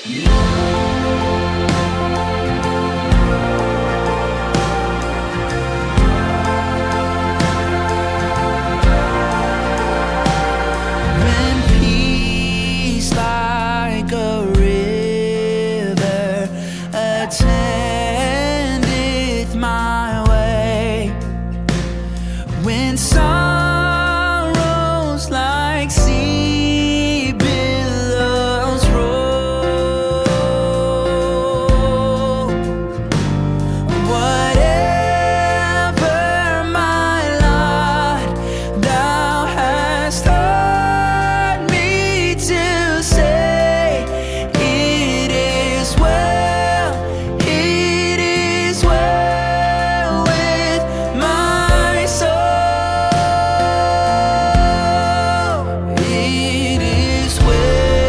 When peace like a river attendeth my way, when sorrows like sea billows roll, whatever my lot, thou hast taught me to say, it is well with my soul. It is well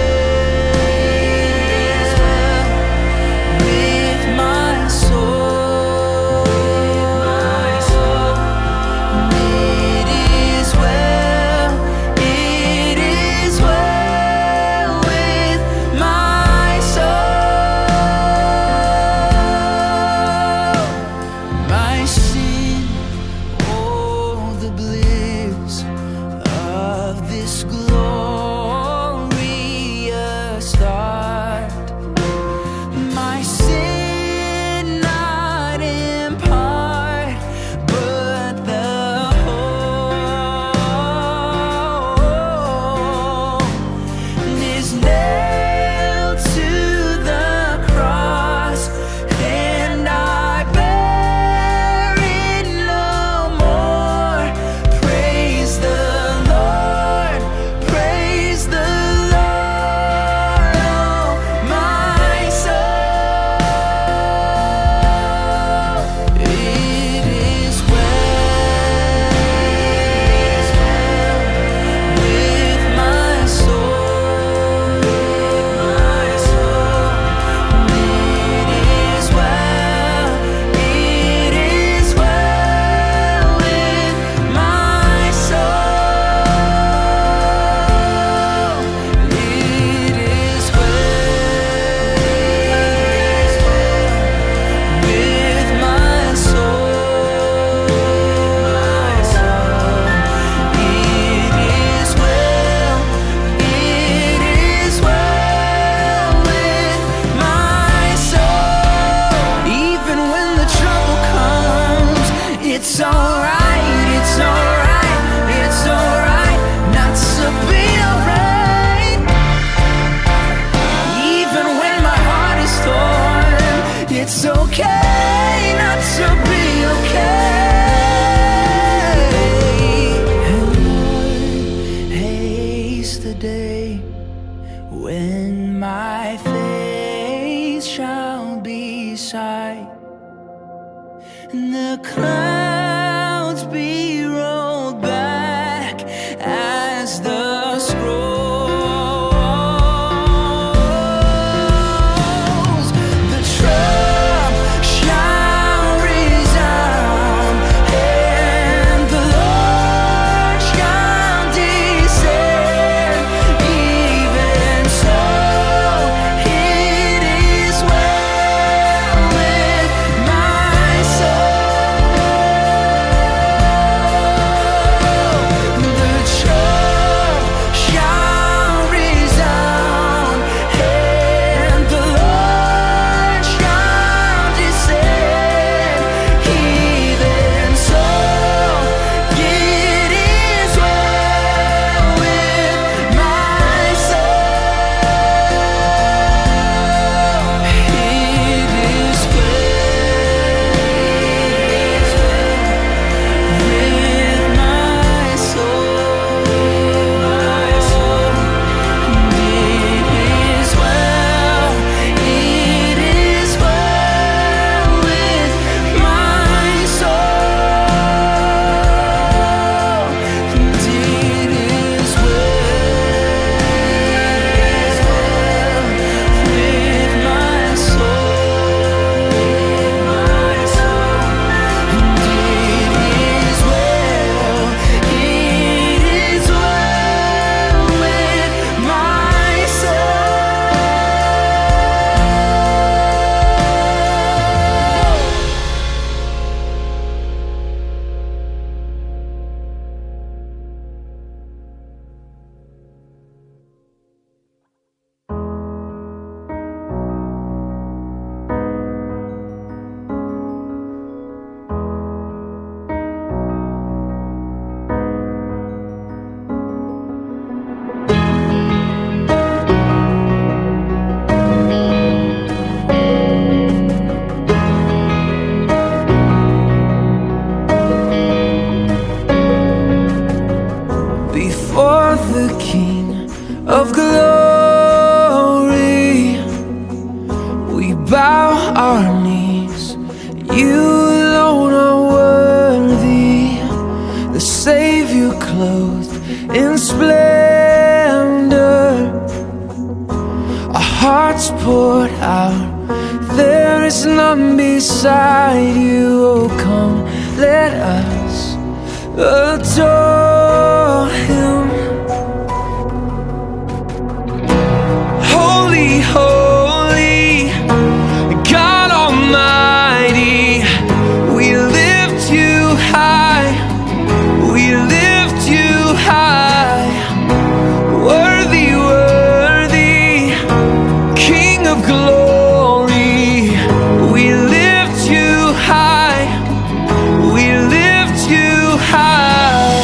with my soul. It is well with my soul. My sin, oh, the bliss of this glorious thought. My sin, not in part, but the whole, is nailed to the cross, and I bear it no more. Praise the Lord, praise the Lord, oh my soul. It is well with my soul. It is well with my soul. It is well with my soul. It is well with my soul. Even when the trouble comes, it's alright, it's alright, it's alright not to be alright. Even when my heart is torn, it's okay not to be okay. And Lord, haste the day when my face shall be sight, and the clouds be rolled back as the scrolls. The trump shall resound, and the Lord shall descend. Even so, it is well with my soul. hearts poured out. There is none beside you. Oh, come, let us adore Him. Holy, holy, God Almighty, we lift you high, we lift you high. Worthy, worthy, King of glory, we lift you high, we lift you high.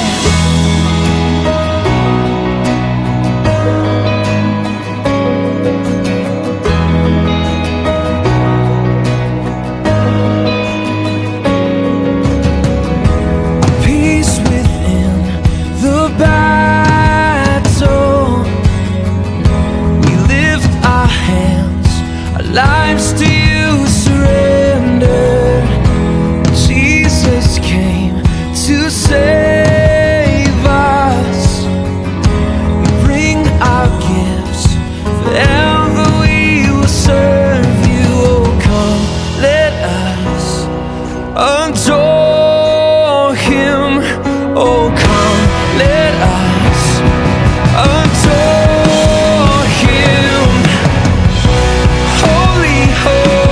Peace within the battle, we lift our hands, our lives to you surrender. Jesus came to save us. We bring our gifts, forever we will serve you. Oh, come, let us adore Him. Oh, come, let us adore Him. Holy, holy,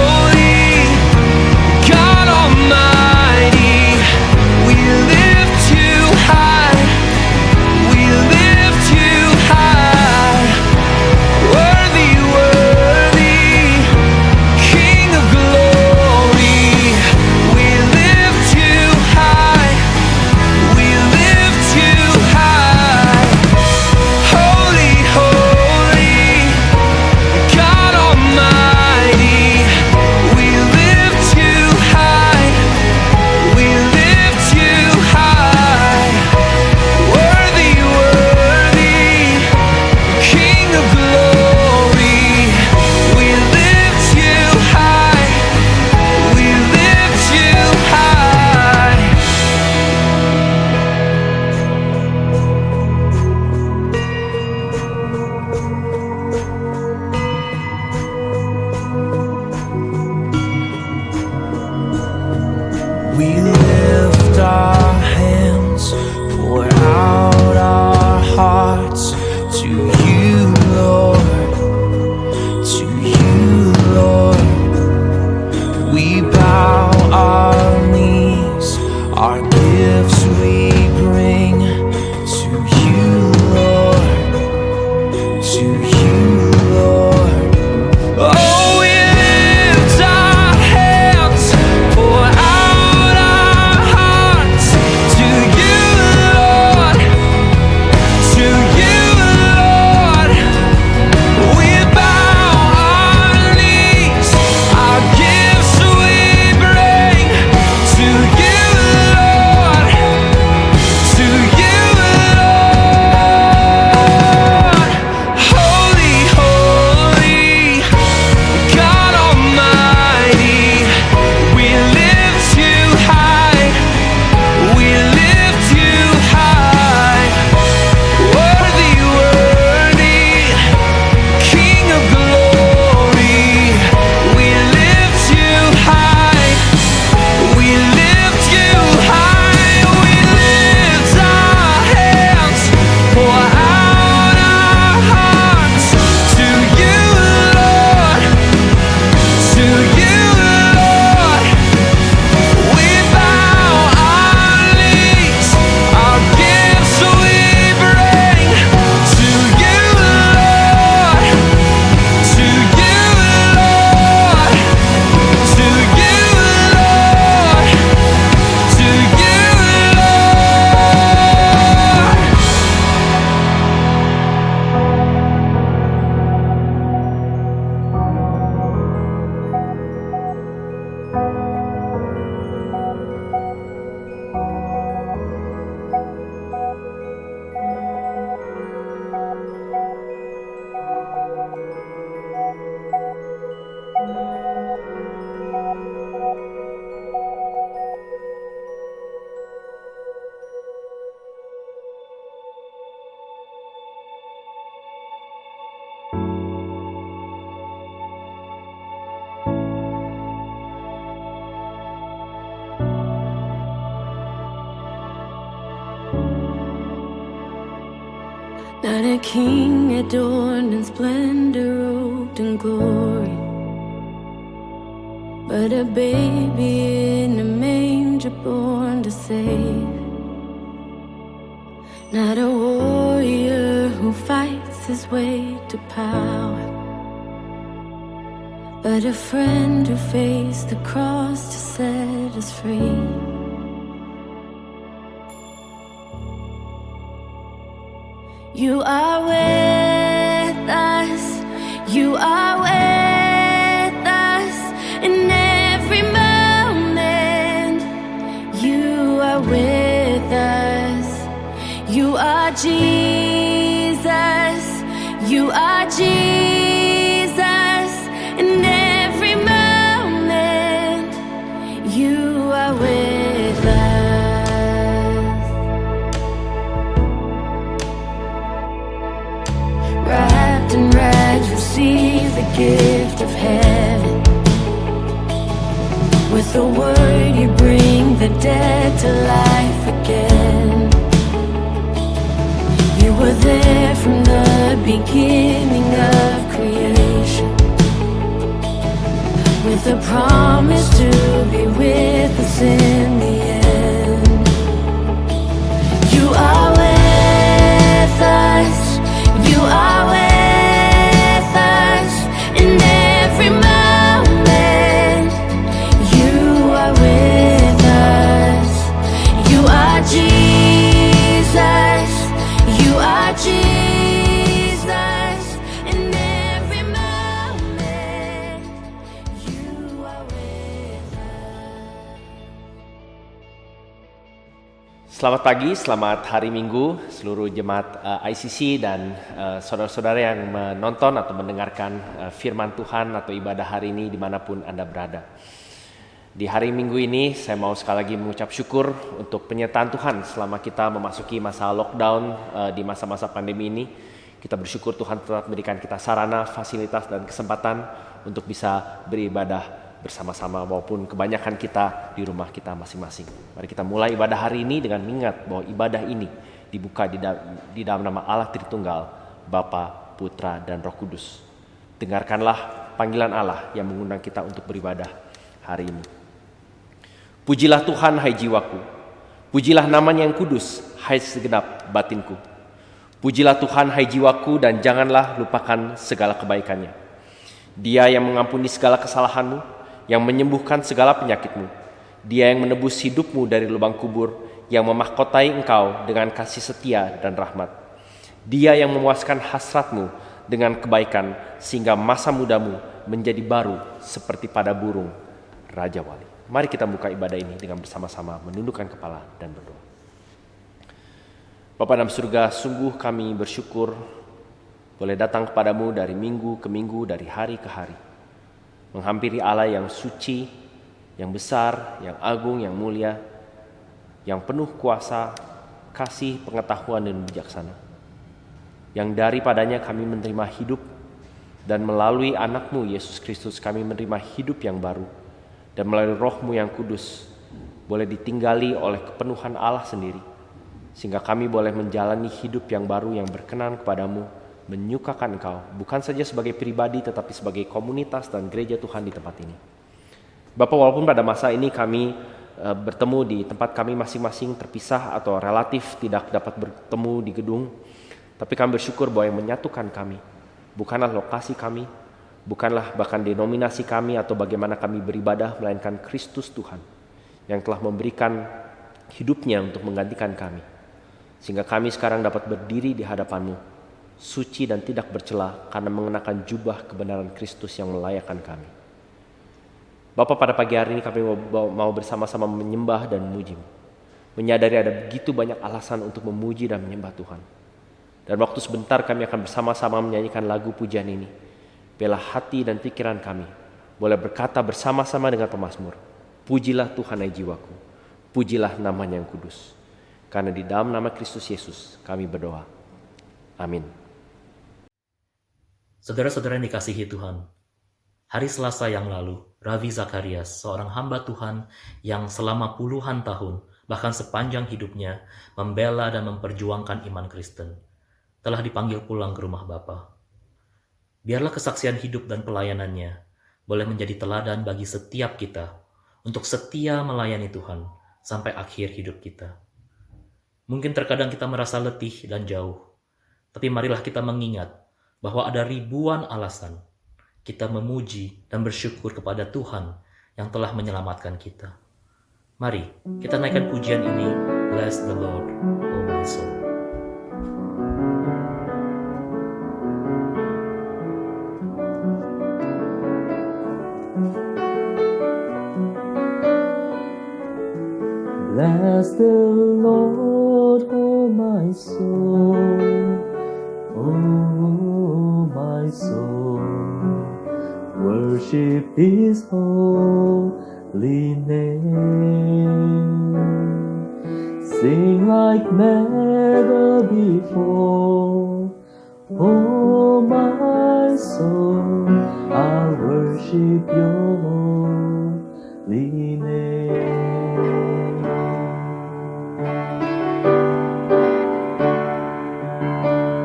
a king adorned in splendor, robed in glory. But a baby in a manger born to save. Not a warrior who fights his way to power, but a friend who faced the cross to set us free. You are with us, you are with us in every moment. You are with us, you are Jesus, you are Jesus in every moment. You are with us. Wrapped in rags, receive the gift of heaven. With the word you bring the dead to life again. You were there from the beginning of creation, with a promise to be with us in the end. You are with us, you are with us in every moment. You are with us, you are Jesus, you are Jesus in every moment. You are with us. Selamat pagi, selamat hari Minggu seluruh jemaat ICC dan saudara-saudara yang menonton atau mendengarkan firman Tuhan atau ibadah hari ini dimanapun Anda berada. Di hari Minggu ini saya mau sekali lagi mengucap syukur untuk penyertaan Tuhan selama kita memasuki masa lockdown di masa-masa pandemi ini. Kita bersyukur Tuhan telah memberikan kita sarana, fasilitas dan kesempatan untuk bisa beribadah bersama-sama maupun kebanyakan kita di rumah kita masing-masing. Mari kita mulai ibadah hari ini dengan mengingat bahwa ibadah ini dibuka di dalam nama Allah Tritunggal, Bapa, Putra, dan Roh Kudus. Dengarkanlah panggilan Allah yang mengundang kita untuk beribadah hari ini. Pujilah Tuhan, hai jiwaku. Pujilah namanya yang kudus, hai segenap batinku. Pujilah Tuhan, hai jiwaku, dan janganlah lupakan segala kebaikannya. Dia yang mengampuni segala kesalahanmu, yang menyembuhkan segala penyakitmu. Dia yang menebus hidupmu dari lubang kubur, yang memahkotai engkau dengan kasih setia dan rahmat. Dia yang memuaskan hasratmu dengan kebaikan, sehingga masa mudamu menjadi baru seperti pada burung Raja Wali. Mari kita buka ibadah ini dengan bersama-sama menundukkan kepala dan berdoa. Bapa dalam surga, sungguh kami bersyukur boleh datang kepadamu dari minggu ke minggu, dari hari ke hari. Menghampiri Allah yang suci, yang besar, yang agung, yang mulia, yang penuh kuasa, kasih, pengetahuan, dan bijaksana. Yang daripadanya kami menerima hidup, dan melalui anak-Mu Yesus Kristus kami menerima hidup yang baru, dan melalui Roh-Mu yang kudus boleh ditinggali oleh kepenuhan Allah sendiri, sehingga kami boleh menjalani hidup yang baru yang berkenan kepadamu, menyukakan Engkau, bukan saja sebagai pribadi tetapi sebagai komunitas dan gereja Tuhan di tempat ini. Bapak, walaupun pada masa ini kami bertemu di tempat kami masing-masing terpisah atau relatif tidak dapat bertemu di gedung, tapi kami bersyukur bahwa yang menyatukan kami bukanlah lokasi kami, bukanlah bahkan denominasi kami atau bagaimana kami beribadah, melainkan Kristus Tuhan yang telah memberikan hidupnya untuk menggantikan kami, sehingga kami sekarang dapat berdiri di hadapan-Mu, suci dan tidak bercela karena mengenakan jubah kebenaran Kristus yang melayakkan kami. Bapa, pada pagi hari ini kami mau bersama-sama menyembah dan memuji, menyadari ada begitu banyak alasan untuk memuji dan menyembah Tuhan. Dan waktu sebentar kami akan bersama-sama menyanyikan lagu pujian ini. Biarlah hati dan pikiran kami boleh berkata bersama-sama dengan pemazmur, pujilah Tuhan hai jiwaku, pujilah namanya yang kudus. Karena di dalam nama Kristus Yesus kami berdoa. Amin. Saudara-saudara yang dikasihi Tuhan, hari Selasa yang lalu, Ravi Zacharias, seorang hamba Tuhan yang selama puluhan tahun, bahkan sepanjang hidupnya, membela dan memperjuangkan iman Kristen, telah dipanggil pulang ke rumah Bapa. Biarlah kesaksian hidup dan pelayanannya boleh menjadi teladan bagi setiap kita untuk setia melayani Tuhan sampai akhir hidup kita. Mungkin terkadang kita merasa letih dan jauh, tapi marilah kita mengingat bahwa ada ribuan alasan kita memuji dan bersyukur kepada Tuhan yang telah menyelamatkan kita. Mari kita naikkan pujian ini, Bless the Lord, O my soul. Bless the Lord, O my soul, O my soul. Worship His holy name. Sing like never before, O my soul. I'll worship Your holy name.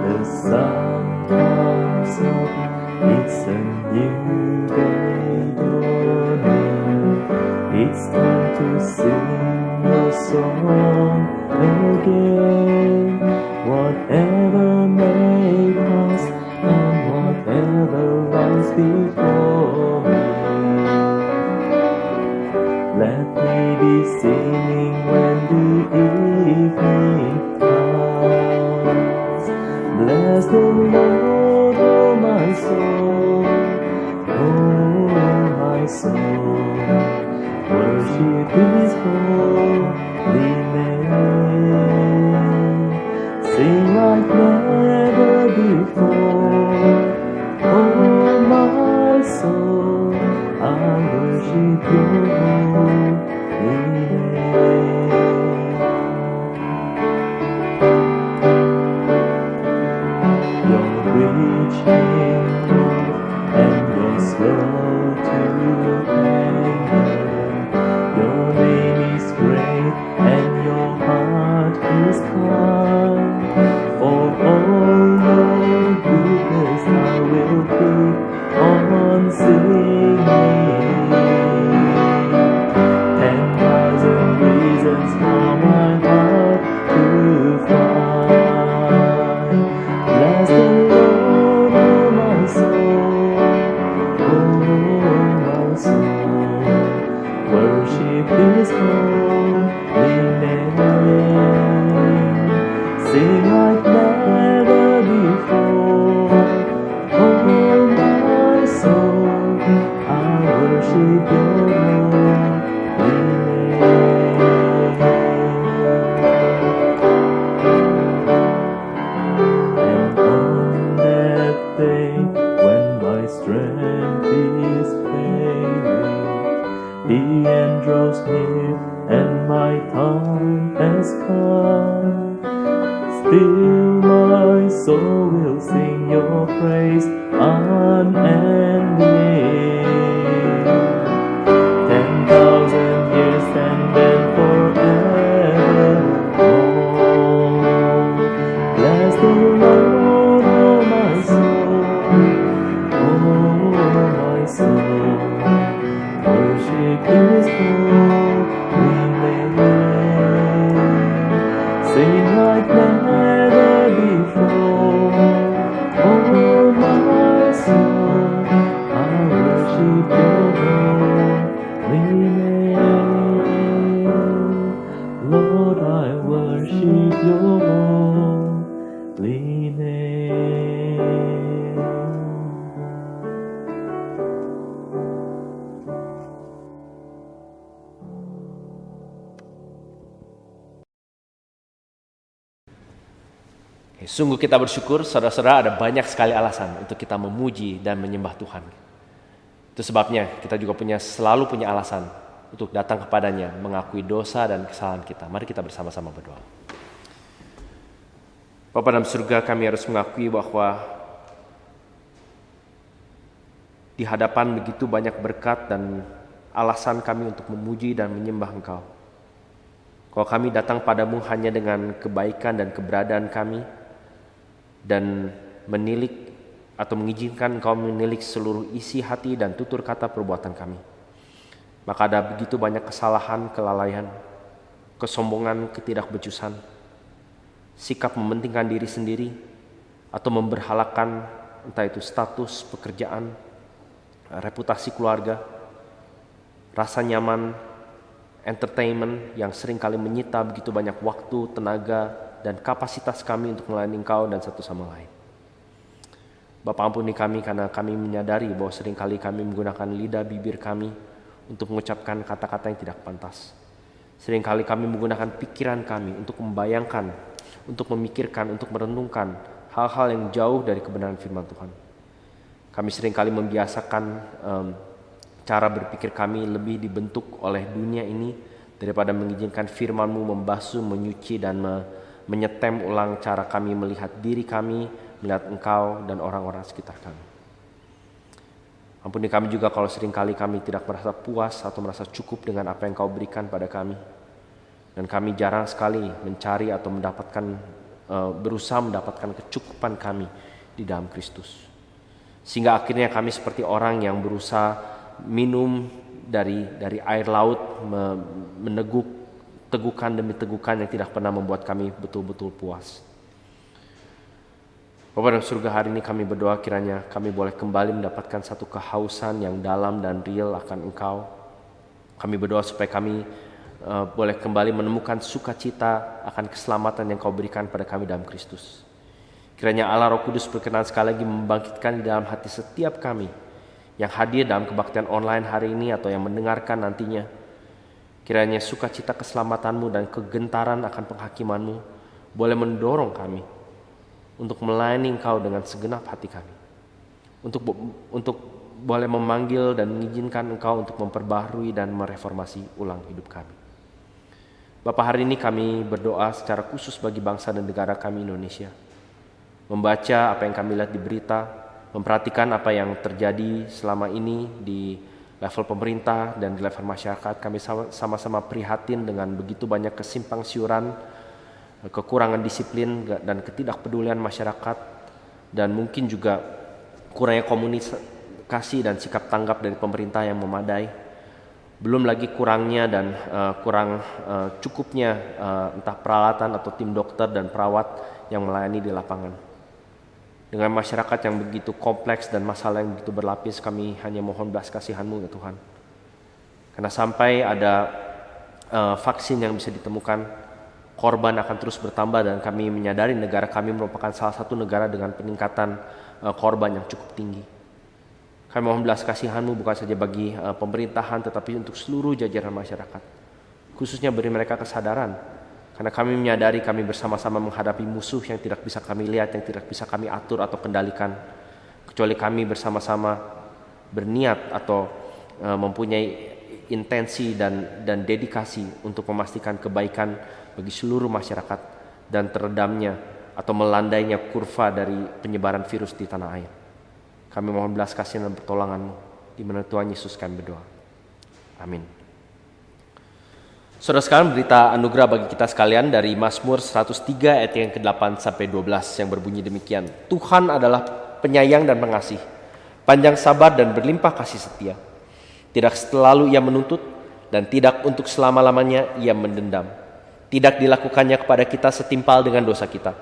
The sun comes up, it's a new day dawning. It's time to sing your song again. Whatever may pass and whatever lies before me, let me be singing when the evening comes. Bless the Lord, oh my soul, oh my soul. Worship His holy name. Sing like never before, oh my soul. I worship Your holy name. You're rich in love and You're slow to anger. Your name is great and Your heart is kind. For all Your goodness I will keep on singing. 10,000 reasons for my heart to find. Bless the Lord, oh my soul, oh my soul. Worship His holy name. Sing like never before, oh my soul. I worship Your holy name. And on that day when my strength is failing, the end draws near and my time has come. Still my soul will sing Your praise unending. 10,000 years and then forevermore. Bless the Lord, oh my soul, oh my soul. Worship His holy name. Sing like never before, oh my soul. I worship Your holy name. Lord, I worship Your holy name. Sungguh kita bersyukur, saudara-saudara, ada banyak sekali alasan untuk kita memuji dan menyembah Tuhan. Itu sebabnya kita juga selalu punya alasan untuk datang kepadanya, mengakui dosa dan kesalahan kita. Mari kita bersama-sama berdoa. Bapa dalam surga, kami harus mengakui bahwa di hadapan begitu banyak berkat dan alasan kami untuk memuji dan menyembah Engkau. Kalau kami datang padamu hanya dengan kebaikan dan keberadaan kami, dan menilik atau mengizinkan Engkau menilik seluruh isi hati dan tutur kata perbuatan kami. Maka ada begitu banyak kesalahan, kelalaian, kesombongan, ketidakbecusan, sikap mementingkan diri sendiri atau memberhalakan entah itu status, pekerjaan, reputasi keluarga, rasa nyaman, entertainment yang seringkali menyita begitu banyak waktu, tenaga, dan kapasitas kami untuk melayani Engkau dan satu sama lain. Bapa, ampuni kami karena kami menyadari bahwa seringkali kami menggunakan lidah bibir kami untuk mengucapkan kata-kata yang tidak pantas. Seringkali kami menggunakan pikiran kami untuk membayangkan, untuk memikirkan, untuk merenungkan hal-hal yang jauh dari kebenaran firman Tuhan. Kami seringkali membiasakan cara berpikir kami lebih dibentuk oleh dunia ini daripada mengizinkan firman-Mu membasuh, menyuci, dan menyetem ulang cara kami melihat diri kami, melihat Engkau dan orang-orang sekitar kami. Ampuni kami juga kalau seringkali kami tidak merasa puas atau merasa cukup dengan apa yang Kau berikan pada kami. Dan kami jarang sekali mencari atau berusaha mendapatkan kecukupan kami di dalam Kristus. Sehingga akhirnya kami seperti orang yang berusaha minum dari air laut, tegukan demi tegukan yang tidak pernah membuat kami betul-betul puas. Bapa dalam surga, hari ini kami berdoa kiranya kami boleh kembali mendapatkan satu kehausan yang dalam dan real akan Engkau. Kami berdoa supaya kami boleh kembali menemukan sukacita akan keselamatan yang Kau berikan pada kami dalam Kristus. Kiranya Allah Roh Kudus berkenan sekali lagi membangkitkan di dalam hati setiap kami yang hadir dalam kebaktian online hari ini atau yang mendengarkan nantinya. Kiranya sukacita keselamatan-Mu dan kegentaran akan penghakiman-Mu boleh mendorong kami untuk melayani Engkau dengan segenap hati kami. Untuk boleh memanggil dan mengizinkan Engkau untuk memperbaharui dan mereformasi ulang hidup kami. Bapa, hari ini kami berdoa secara khusus bagi bangsa dan negara kami Indonesia. Membaca apa yang kami lihat di berita, memperhatikan apa yang terjadi selama ini di level pemerintah dan di level masyarakat. Kami sama-sama prihatin dengan begitu banyak kesimpang siuran, kekurangan disiplin dan ketidakpedulian masyarakat, dan mungkin juga kurangnya komunikasi dan sikap tanggap dari pemerintah yang memadai. Belum lagi kurangnya dan kurang cukupnya entah peralatan atau tim dokter dan perawat yang melayani di lapangan. Dengan masyarakat yang begitu kompleks dan masalah yang begitu berlapis, kami hanya mohon belas kasihan-Mu ya Tuhan. Karena sampai ada vaksin yang bisa ditemukan, korban akan terus bertambah, dan kami menyadari negara kami merupakan salah satu negara dengan peningkatan korban yang cukup tinggi. Kami mohon belas kasihan-Mu bukan saja bagi pemerintahan, tetapi untuk seluruh jajaran masyarakat. Khususnya beri mereka kesadaran. Karena kami menyadari kami bersama-sama menghadapi musuh yang tidak bisa kami lihat, yang tidak bisa kami atur atau kendalikan. Kecuali kami bersama-sama berniat atau mempunyai intensi dan dedikasi untuk memastikan kebaikan bagi seluruh masyarakat dan teredamnya atau melandainya kurva dari penyebaran virus di tanah air. Kami mohon belas kasihan dan pertolongan-Mu. Di mana Tuhan Yesus kami berdoa. Amin. Saudara sekalian, berita anugerah bagi kita sekalian dari Mazmur 103 ayat yang ke-8 sampai 12 yang berbunyi demikian. Tuhan adalah penyayang dan pengasih, panjang sabar dan berlimpah kasih setia. Tidak selalu Ia menuntut dan tidak untuk selama-lamanya Ia mendendam. Tidak dilakukannya kepada kita setimpal dengan dosa kita,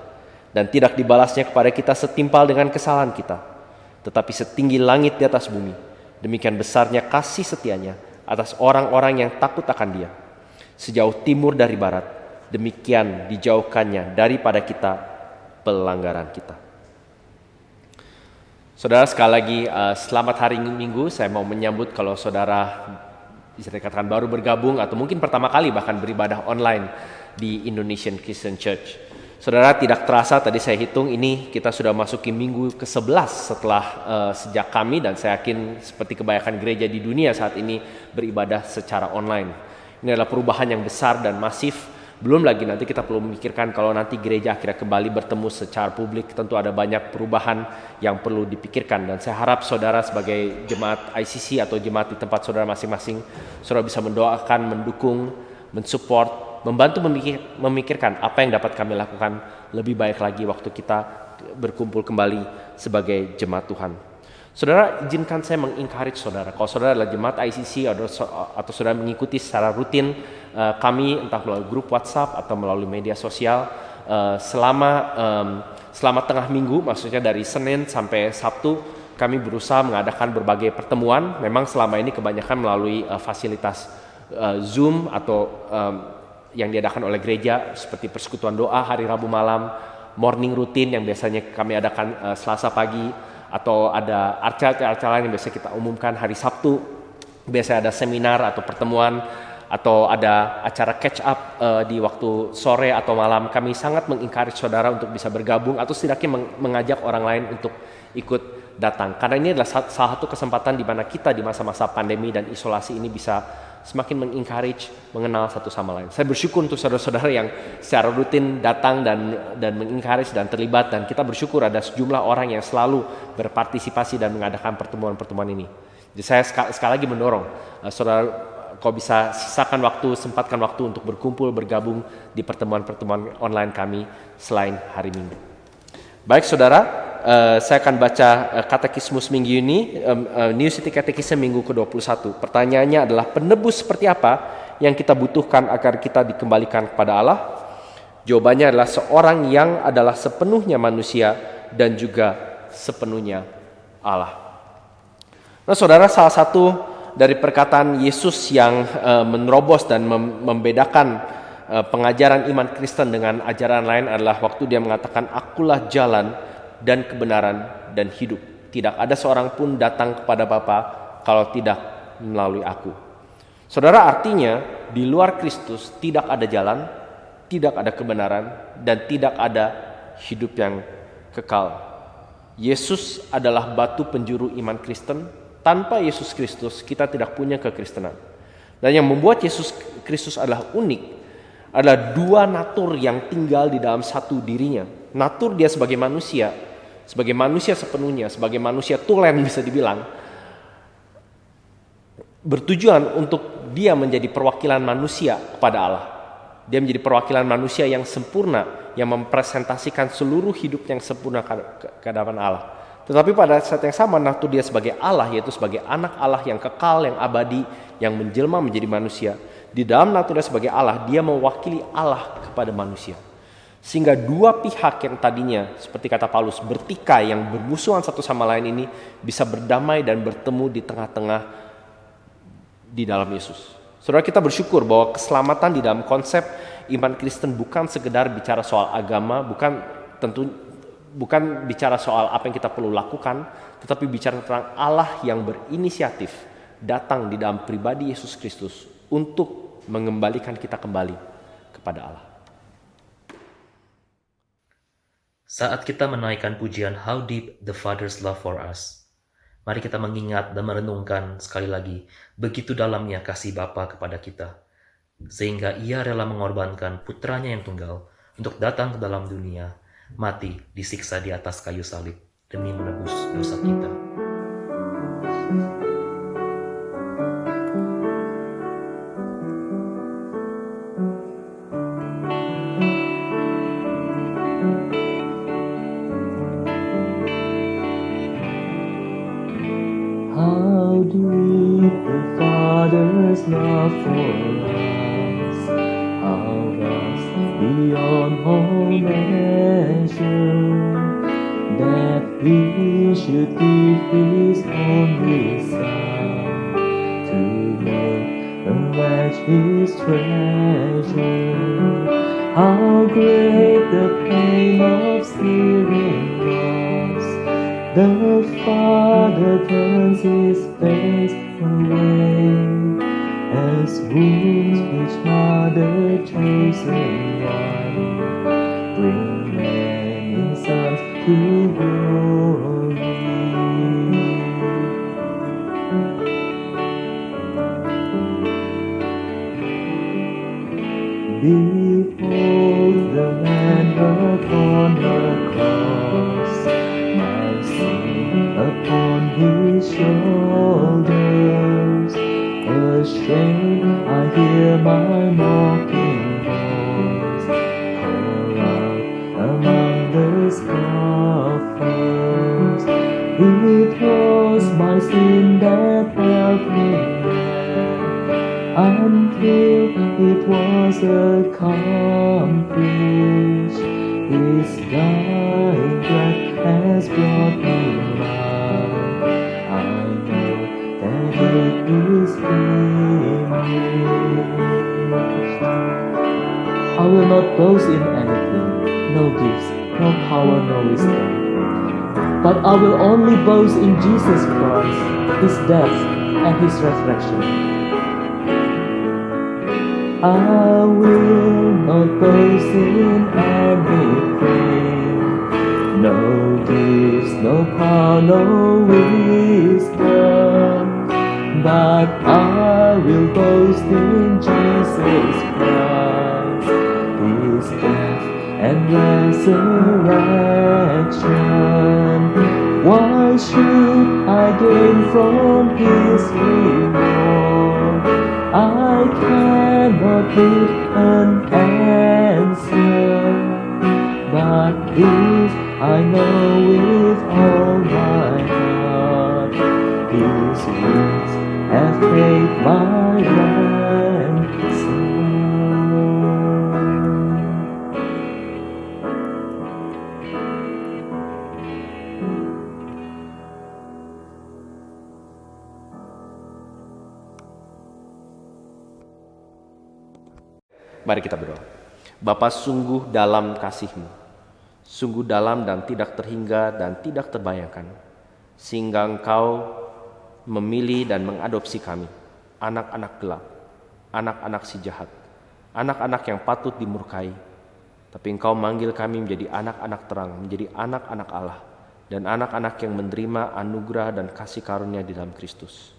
dan tidak dibalasnya kepada kita setimpal dengan kesalahan kita. Tetapi setinggi langit di atas bumi, demikian besarnya kasih setianya atas orang-orang yang takut akan Dia. Sejauh timur dari barat, demikian dijauhkannya daripada kita pelanggaran kita. Saudara, sekali lagi selamat hari Minggu. Saya mau menyambut kalau saudara bisa dikatakan baru bergabung atau mungkin pertama kali bahkan beribadah online di Indonesian Christian Church. Saudara, tidak terasa tadi saya hitung ini kita sudah masuki minggu ke-11 setelah sejak kami, dan saya yakin seperti kebanyakan gereja di dunia saat ini beribadah secara online. Ini adalah perubahan yang besar dan masif. Belum lagi nanti kita perlu memikirkan kalau nanti gereja akhirnya kembali bertemu secara publik, tentu ada banyak perubahan yang perlu dipikirkan. Dan saya harap saudara sebagai jemaat ICC atau jemaat di tempat saudara masing-masing, saudara bisa mendoakan, mendukung, mensupport, membantu memikirkan apa yang dapat kami lakukan lebih baik lagi waktu kita berkumpul kembali sebagai jemaat Tuhan. Saudara, izinkan saya mengencourage saudara. Kalau saudara adalah jemaat ICC atau saudara mengikuti secara rutin kami entah melalui grup WhatsApp atau melalui media sosial selama tengah minggu, maksudnya dari Senin sampai Sabtu, kami berusaha mengadakan berbagai pertemuan. Memang selama ini kebanyakan melalui fasilitas Zoom atau yang diadakan oleh gereja seperti persekutuan doa hari Rabu malam, morning rutin yang biasanya kami adakan Selasa pagi, atau ada acara-acara lain yang biasa kita umumkan hari Sabtu. Biasanya ada seminar atau pertemuan, atau ada acara catch up di waktu sore atau malam. Kami sangat mengencourage saudara untuk bisa bergabung atau setidaknya mengajak orang lain untuk ikut datang. Karena ini adalah salah satu kesempatan di mana kita di masa-masa pandemi dan isolasi ini bisa semakin mengencourage, mengenal satu sama lain. Saya bersyukur untuk saudara-saudara yang secara rutin datang dan mengencourage dan terlibat, dan kita bersyukur ada sejumlah orang yang selalu berpartisipasi dan mengadakan pertemuan-pertemuan ini. Jadi saya sekali lagi mendorong saudara, kau bisa sempatkan waktu untuk berkumpul, bergabung di pertemuan-pertemuan online kami selain hari Minggu. Baik saudara, saya akan baca katekismus minggu ini, New City Catechism minggu ke-21. Pertanyaannya adalah, penebus seperti apa yang kita butuhkan agar kita dikembalikan kepada Allah? Jawabannya adalah seorang yang adalah sepenuhnya manusia dan juga sepenuhnya Allah. Nah saudara, salah satu dari perkataan Yesus yang menerobos dan membedakan pengajaran iman Kristen dengan ajaran lain adalah waktu dia mengatakan, akulah jalan dan kebenaran dan hidup. Tidak ada seorang pun datang kepada Bapa kalau tidak melalui aku. Saudara, artinya di luar Kristus tidak ada jalan, tidak ada kebenaran, dan tidak ada hidup yang kekal. Yesus adalah batu penjuru iman Kristen. Tanpa Yesus Kristus kita tidak punya kekristenan. Dan yang membuat Yesus Kristus adalah unik adalah dua natur yang tinggal di dalam satu dirinya. Natur dia sebagai manusia sepenuhnya, sebagai manusia tulen bisa dibilang, bertujuan untuk dia menjadi perwakilan manusia kepada Allah. Dia menjadi perwakilan manusia yang sempurna, yang mempresentasikan seluruh hidup yang sempurna ke hadapan Allah. Tetapi pada saat yang sama, natur dia sebagai Allah, yaitu sebagai anak Allah yang kekal, yang abadi, yang menjelma menjadi manusia. Di dalam naturnya sebagai Allah, dia mewakili Allah kepada manusia. Sehingga dua pihak yang tadinya, seperti kata Paulus, bertikai, yang bermusuhan satu sama lain ini, bisa berdamai dan bertemu di tengah-tengah di dalam Yesus. Saudara, kita bersyukur bahwa keselamatan di dalam konsep iman Kristen bukan sekedar bicara soal agama, bukan bicara soal apa yang kita perlu lakukan, tetapi bicara tentang Allah yang berinisiatif datang di dalam pribadi Yesus Kristus untuk mengembalikan kita kembali kepada Allah. Saat kita menaikkan pujian How Deep the Father's Love for Us, mari kita mengingat dan merenungkan sekali lagi begitu dalamnya kasih Bapa kepada kita, sehingga Ia rela mengorbankan putranya yang tunggal untuk datang ke dalam dunia, mati, disiksa di atas kayu salib demi menebus dosa kita. How deep the Father's love for us, how vast beyond all measure, that He should give His only Son to make unmatch His treasure. How great the pain of stealing was, the Father turns His face away, as wounds which mother chosen one bring many sons to glory. Behold the man upon the cross, my sin upon His shoulders. Ashamed, I hear my mocking voice call out among the scars. will not boast in anything, no gifts, no power, no wisdom. But I will only boast in Jesus Christ, His death and His resurrection. I will not boast in anything, no gifts, no power, no wisdom. But I will boast in Jesus Christ, His death and resurrection. Why should I gain from His reward? I cannot give an answer, but this I know with all my heart, His words have paid my ransom. Mari kita berdoa. Bapa, sungguh dalam kasih-Mu, sungguh dalam dan tidak terhingga dan tidak terbayangkan, sehingga Engkau memilih dan mengadopsi kami, anak-anak gelap, anak-anak si jahat, anak-anak yang patut dimurkai. Tapi Engkau manggil kami menjadi anak-anak terang, menjadi anak-anak Allah, dan anak-anak yang menerima anugerah dan kasih karunia di dalam Kristus.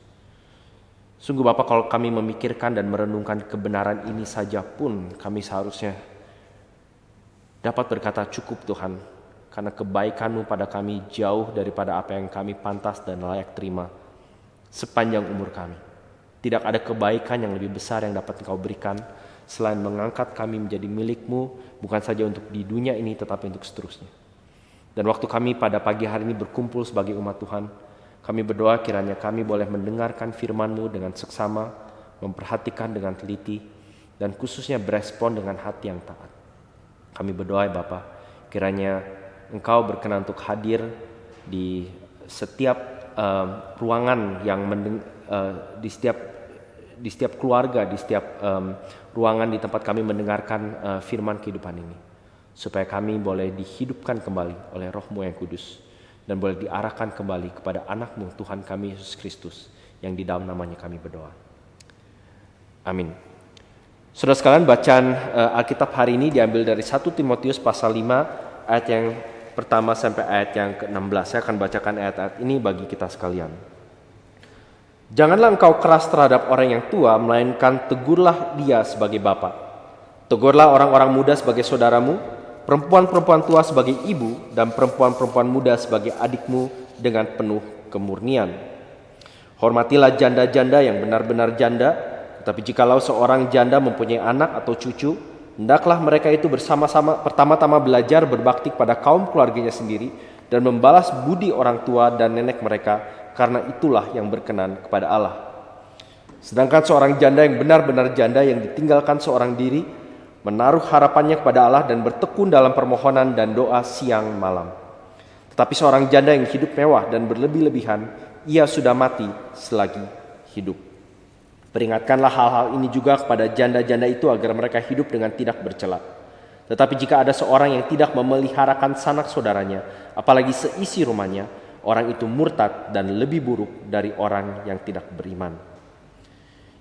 Sungguh Bapa, kalau kami memikirkan dan merenungkan kebenaran ini saja pun kami seharusnya dapat berkata cukup Tuhan, karena kebaikan-Mu pada kami jauh daripada apa yang kami pantas dan layak terima sepanjang umur kami. Tidak ada kebaikan yang lebih besar yang dapat Engkau berikan selain mengangkat kami menjadi milik-Mu, bukan saja untuk di dunia ini tetapi untuk seterusnya. Dan waktu kami pada pagi hari ini berkumpul sebagai umat Tuhan, kami berdoa kiranya kami boleh mendengarkan firman-Mu dengan seksama, memperhatikan dengan teliti, dan khususnya berespon dengan hati yang taat. Kami berdoa ya Bapa, kiranya Engkau berkenan untuk hadir di setiap ruangan yang di setiap keluarga, di setiap ruangan di tempat kami mendengarkan firman kehidupan ini, supaya kami boleh dihidupkan kembali oleh Roh-Mu yang kudus, dan boleh diarahkan kembali kepada anak-Mu Tuhan kami Yesus Kristus, yang di dalam namanya kami berdoa. Amin. Saudara sekalian, bacaan Alkitab hari ini diambil dari 1 Timotius pasal 5 ayat yang pertama sampai ayat yang ke-16. Saya akan bacakan ayat-ayat ini bagi kita sekalian. Janganlah engkau keras terhadap orang yang tua, melainkan tegurlah dia sebagai bapa. Tegurlah orang-orang muda sebagai saudaramu, perempuan-perempuan tua sebagai ibu, dan perempuan-perempuan muda sebagai adikmu dengan penuh kemurnian. Hormatilah janda-janda yang benar-benar janda, tetapi jikalau seorang janda mempunyai anak atau cucu, hendaklah mereka itu bersama-sama pertama-tama belajar berbakti kepada kaum keluarganya sendiri dan membalas budi orang tua dan nenek mereka, karena itulah yang berkenan kepada Allah. Sedangkan seorang janda yang benar-benar janda yang ditinggalkan seorang diri, menaruh harapannya kepada Allah dan bertekun dalam permohonan dan doa siang malam. Tetapi seorang janda yang hidup mewah dan berlebih-lebihan, ia sudah mati selagi hidup. Peringatkanlah hal-hal ini juga kepada janda-janda itu agar mereka hidup dengan tidak bercela. Tetapi jika ada seorang yang tidak memeliharakan sanak saudaranya, apalagi seisi rumahnya, orang itu murtad dan lebih buruk dari orang yang tidak beriman.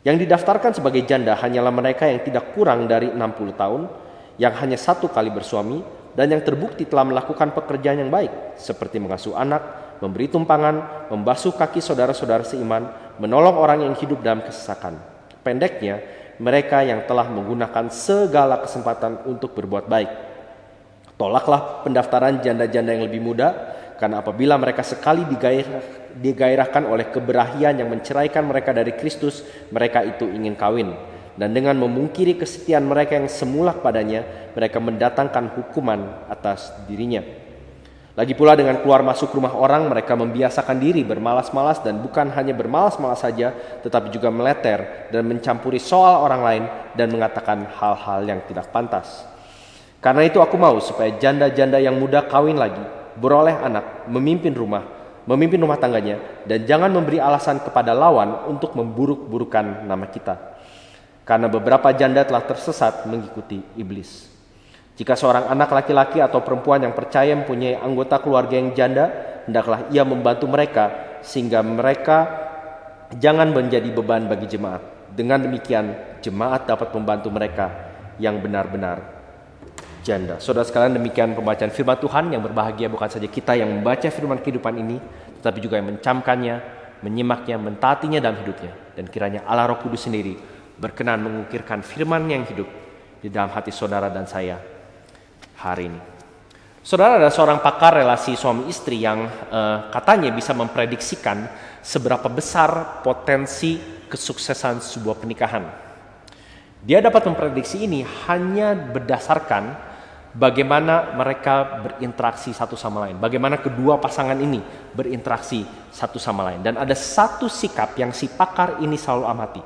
Yang didaftarkan sebagai janda hanyalah mereka yang tidak kurang dari 60 tahun, yang hanya satu kali bersuami, dan yang terbukti telah melakukan pekerjaan yang baik, seperti mengasuh anak, memberi tumpangan, membasuh kaki saudara-saudara seiman, menolong orang yang hidup dalam kesesakan. Pendeknya, mereka yang telah menggunakan segala kesempatan untuk berbuat baik. Tolaklah pendaftaran janda-janda yang lebih muda, karena apabila mereka sekali digairahkan oleh keberahian yang menceraikan mereka dari Kristus, mereka itu ingin kawin. Dan dengan memungkiri kesetiaan mereka yang semula padanya, mereka mendatangkan hukuman atas dirinya. Lagi pula dengan keluar masuk rumah orang, mereka membiasakan diri bermalas-malas, dan bukan hanya bermalas-malas saja, tetapi juga meleter dan mencampuri soal orang lain dan mengatakan hal-hal yang tidak pantas. Karena itu aku mau supaya janda-janda yang muda kawin lagi, beroleh anak, memimpin rumah tangganya, dan jangan memberi alasan kepada lawan untuk memburuk-burukan nama kita. Karena beberapa janda telah tersesat mengikuti iblis. Jika seorang anak laki-laki atau perempuan yang percaya mempunyai anggota keluarga yang janda, hendaklah ia membantu mereka sehingga mereka jangan menjadi beban bagi jemaat. Dengan demikian, jemaat dapat membantu mereka yang benar-benar janda. Saudara sekalian, demikian pembacaan firman Tuhan. Yang berbahagia bukan saja kita yang membaca firman kehidupan ini, tetapi juga yang mencamkannya, menyimaknya, mentaatinya dalam hidupnya. Dan kiranya Allah Roh Kudus sendiri berkenan mengukirkan firman yang hidup di dalam hati saudara dan saya hari ini. Saudara adalah seorang pakar relasi suami istri yang katanya bisa memprediksikan seberapa besar potensi kesuksesan sebuah pernikahan. Dia dapat memprediksi ini hanya berdasarkan bagaimana mereka berinteraksi satu sama lain, bagaimana kedua pasangan ini berinteraksi satu sama lain. Dan ada satu sikap yang si pakar ini selalu amati.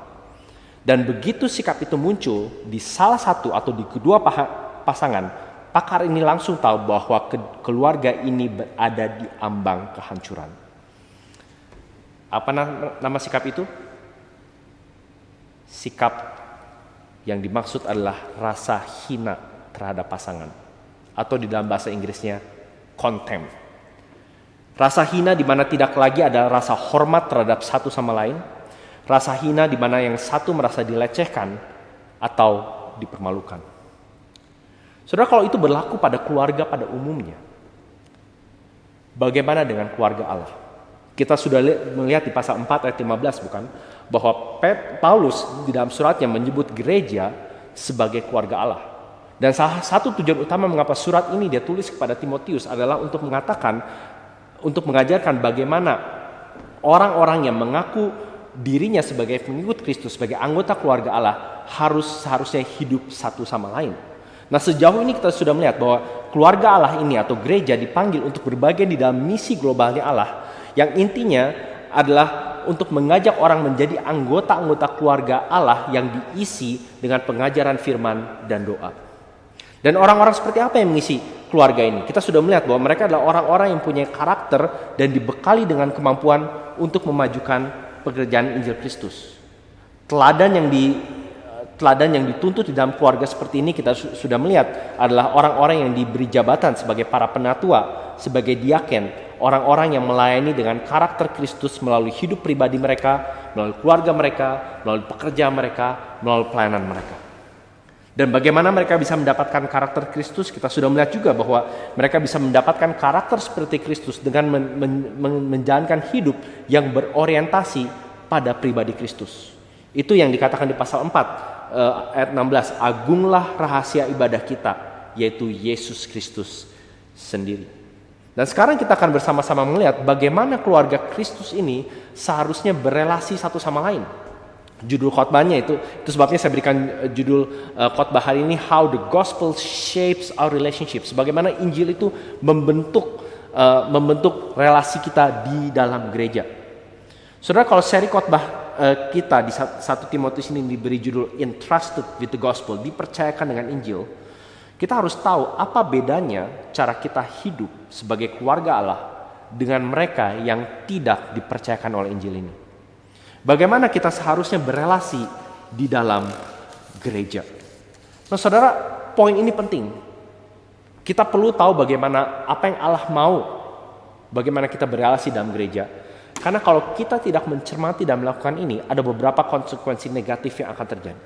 Dan begitu sikap itu muncul di salah satu atau di kedua pasangan, pakar ini langsung tahu bahwa keluarga ini berada di ambang kehancuran. Apa nama sikap itu? Sikap yang dimaksud adalah rasa hina terhadap pasangan. Atau di dalam bahasa Inggrisnya, contempt. Rasa hina di mana tidak lagi ada rasa hormat terhadap satu sama lain. Rasa hina di mana yang satu merasa dilecehkan atau dipermalukan. Saudara, kalau itu berlaku pada keluarga pada umumnya, bagaimana dengan keluarga Allah? Kita sudah melihat di pasal 4 ayat 15 bukan? Bahwa Paulus di dalam suratnya menyebut gereja sebagai keluarga Allah. Dan salah satu tujuan utama mengapa surat ini dia tulis kepada Timotius adalah untuk mengatakan, untuk mengajarkan bagaimana orang-orang yang mengaku dirinya sebagai pengikut Kristus, sebagai anggota keluarga Allah, seharusnya hidup satu sama lain. Nah, sejauh ini kita sudah melihat bahwa keluarga Allah ini atau gereja dipanggil untuk berbagian di dalam misi globalnya Allah, yang intinya adalah untuk mengajak orang menjadi anggota-anggota keluarga Allah yang diisi dengan pengajaran firman dan doa. Dan orang-orang seperti apa yang mengisi keluarga ini? Kita sudah melihat bahwa mereka adalah orang-orang yang punya karakter dan dibekali dengan kemampuan untuk memajukan pekerjaan Injil Kristus. Teladan yang dituntut di dalam keluarga seperti ini kita sudah melihat adalah orang-orang yang diberi jabatan sebagai para penatua, sebagai diaken, orang-orang yang melayani dengan karakter Kristus melalui hidup pribadi mereka, melalui keluarga mereka, melalui pekerjaan mereka, melalui pelayanan mereka. Dan bagaimana mereka bisa mendapatkan karakter Kristus? Kita sudah melihat juga bahwa mereka bisa mendapatkan karakter seperti Kristus dengan menjalankan hidup yang berorientasi pada pribadi Kristus. Itu yang dikatakan di pasal 4 ayat 16, agunglah rahasia ibadah kita, yaitu Yesus Kristus sendiri. Dan sekarang kita akan bersama-sama melihat bagaimana keluarga Kristus ini seharusnya berelasi satu sama lain. Judul khotbahnya itu sebabnya saya berikan judul khotbah hari ini, How the Gospel Shapes Our Relationships. Bagaimana Injil itu membentuk relasi kita di dalam gereja. Saudara, kalau seri khotbah kita di 1 Timotius ini diberi judul Entrusted with the Gospel, dipercayakan dengan Injil, kita harus tahu apa bedanya cara kita hidup sebagai keluarga Allah dengan mereka yang tidak dipercayakan oleh Injil ini. Bagaimana kita seharusnya berelasi di dalam gereja. Nah, saudara, poin ini penting. Kita perlu tahu bagaimana apa yang Allah mau, bagaimana kita berelasi dalam gereja. Karena kalau kita tidak mencermati dan melakukan ini, ada beberapa konsekuensi negatif yang akan terjadi.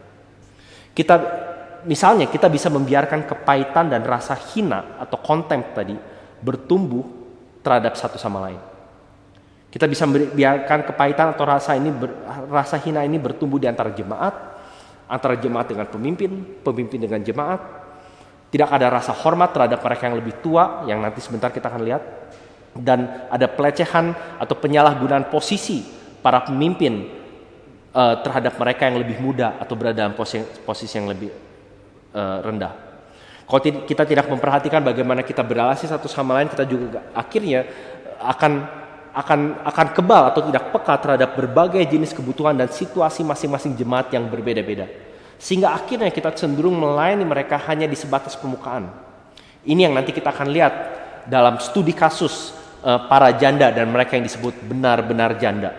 Misalnya kita bisa membiarkan kepahitan dan rasa hina atau contempt tadi bertumbuh terhadap satu sama lain. Kita bisa membiarkan kepahitan atau rasa hina ini bertumbuh di antara jemaat dengan pemimpin dengan jemaat. Tidak ada rasa hormat terhadap mereka yang lebih tua, yang nanti sebentar kita akan lihat. Dan ada pelecehan atau penyalahgunaan posisi para pemimpin terhadap mereka yang lebih muda atau berada dalam posisi yang lebih rendah. Kalau kita tidak memperhatikan bagaimana kita berelasi satu sama lain, kita juga akhirnya akan kebal atau tidak peka terhadap berbagai jenis kebutuhan dan situasi masing-masing jemaat yang berbeda-beda. Sehingga akhirnya kita cenderung melayani mereka hanya di sebatas permukaan. Ini yang nanti kita akan lihat dalam studi kasus para janda dan mereka yang disebut benar-benar janda.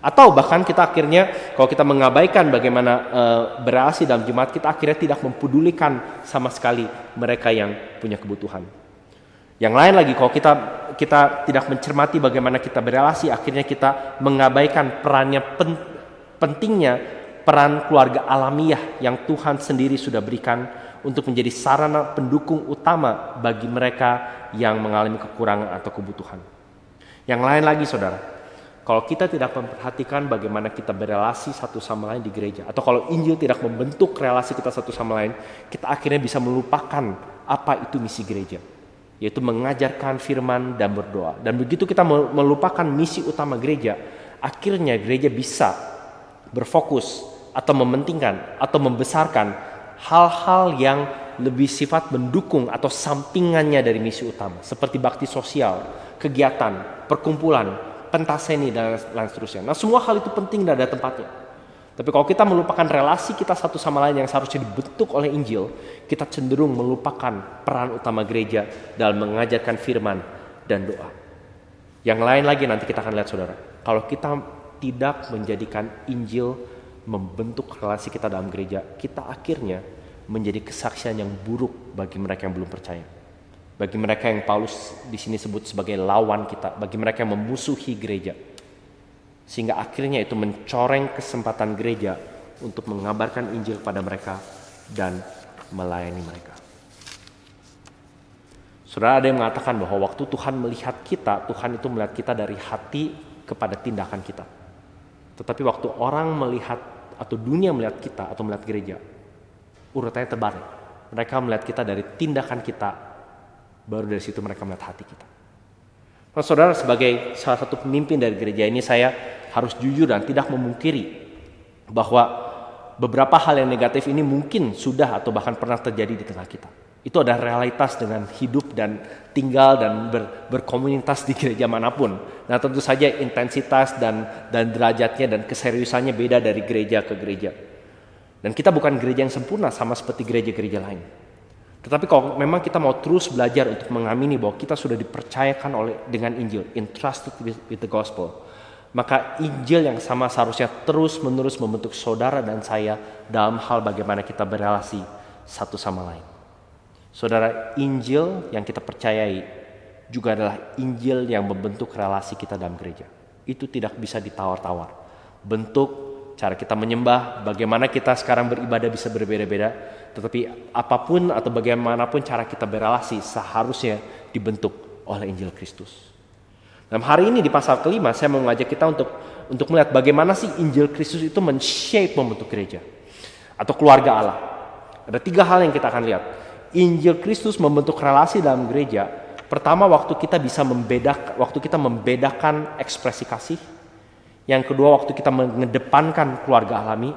Atau bahkan kita akhirnya kalau kita mengabaikan bagaimana berelasi dalam jemaat, kita akhirnya tidak mempedulikan sama sekali mereka yang punya kebutuhan. Yang lain lagi, kalau kita tidak mencermati bagaimana kita berelasi, akhirnya kita mengabaikan pentingnya peran keluarga alamiah yang Tuhan sendiri sudah berikan untuk menjadi sarana pendukung utama bagi mereka yang mengalami kekurangan atau kebutuhan. Yang lain lagi saudara, kalau kita tidak memperhatikan bagaimana kita berelasi satu sama lain di gereja, atau kalau Injil tidak membentuk relasi kita satu sama lain, kita akhirnya bisa melupakan apa itu misi gereja, yaitu mengajarkan firman dan berdoa. Dan begitu kita melupakan misi utama gereja, akhirnya gereja bisa berfokus atau mementingkan atau membesarkan hal-hal yang lebih sifat mendukung atau sampingannya dari misi utama, seperti bakti sosial, kegiatan, perkumpulan, pentas seni, dan lain seterusnya. Nah, semua hal itu penting dan ada tempatnya. Tapi kalau kita melupakan relasi kita satu sama lain yang seharusnya dibentuk oleh Injil, kita cenderung melupakan peran utama gereja dalam mengajarkan firman dan doa. Yang lain lagi nanti kita akan lihat saudara, kalau kita tidak menjadikan Injil membentuk relasi kita dalam gereja, kita akhirnya menjadi kesaksian yang buruk bagi mereka yang belum percaya. Bagi mereka yang Paulus di sini sebut sebagai lawan kita, bagi mereka yang memusuhi gereja. Sehingga akhirnya itu mencoreng kesempatan gereja untuk mengabarkan Injil kepada mereka dan melayani mereka. Saudara, ada yang mengatakan bahwa waktu Tuhan melihat kita, Tuhan itu melihat kita dari hati kepada tindakan kita. Tetapi waktu orang melihat atau dunia melihat kita atau melihat gereja, urutannya terbalik. Mereka melihat kita dari tindakan kita, baru dari situ mereka melihat hati kita. Nah, saudara, sebagai salah satu pemimpin dari gereja ini, saya harus jujur dan tidak memungkiri bahwa beberapa hal yang negatif ini mungkin sudah atau bahkan pernah terjadi di tengah kita. Itu adalah realitas dengan hidup dan tinggal dan berkomunitas di gereja manapun. Nah, tentu saja intensitas dan derajatnya dan keseriusannya beda dari gereja ke gereja. Dan kita bukan gereja yang sempurna sama seperti gereja-gereja lain. Tetapi kalau memang kita mau terus belajar untuk mengamini bahwa kita sudah dipercayakan dengan Injil, entrusted with the gospel, maka Injil yang sama seharusnya terus-menerus membentuk saudara dan saya dalam hal bagaimana kita berelasi satu sama lain. Saudara, Injil yang kita percayai juga adalah Injil yang membentuk relasi kita dalam gereja. Itu tidak bisa ditawar-tawar. Bentuk, cara kita menyembah, bagaimana kita sekarang beribadah bisa berbeda-beda, tetapi apapun atau bagaimanapun cara kita berelasi seharusnya dibentuk oleh Injil Kristus. Dalam hari ini di pasal kelima, saya mau mengajak kita untuk melihat bagaimana sih Injil Kristus itu men-shape membentuk gereja atau keluarga Allah. Ada 3 hal yang kita akan lihat. Injil Kristus membentuk relasi dalam gereja. Pertama, waktu kita membedakan ekspresi kasih. Yang kedua, waktu kita mengedepankan keluarga alami.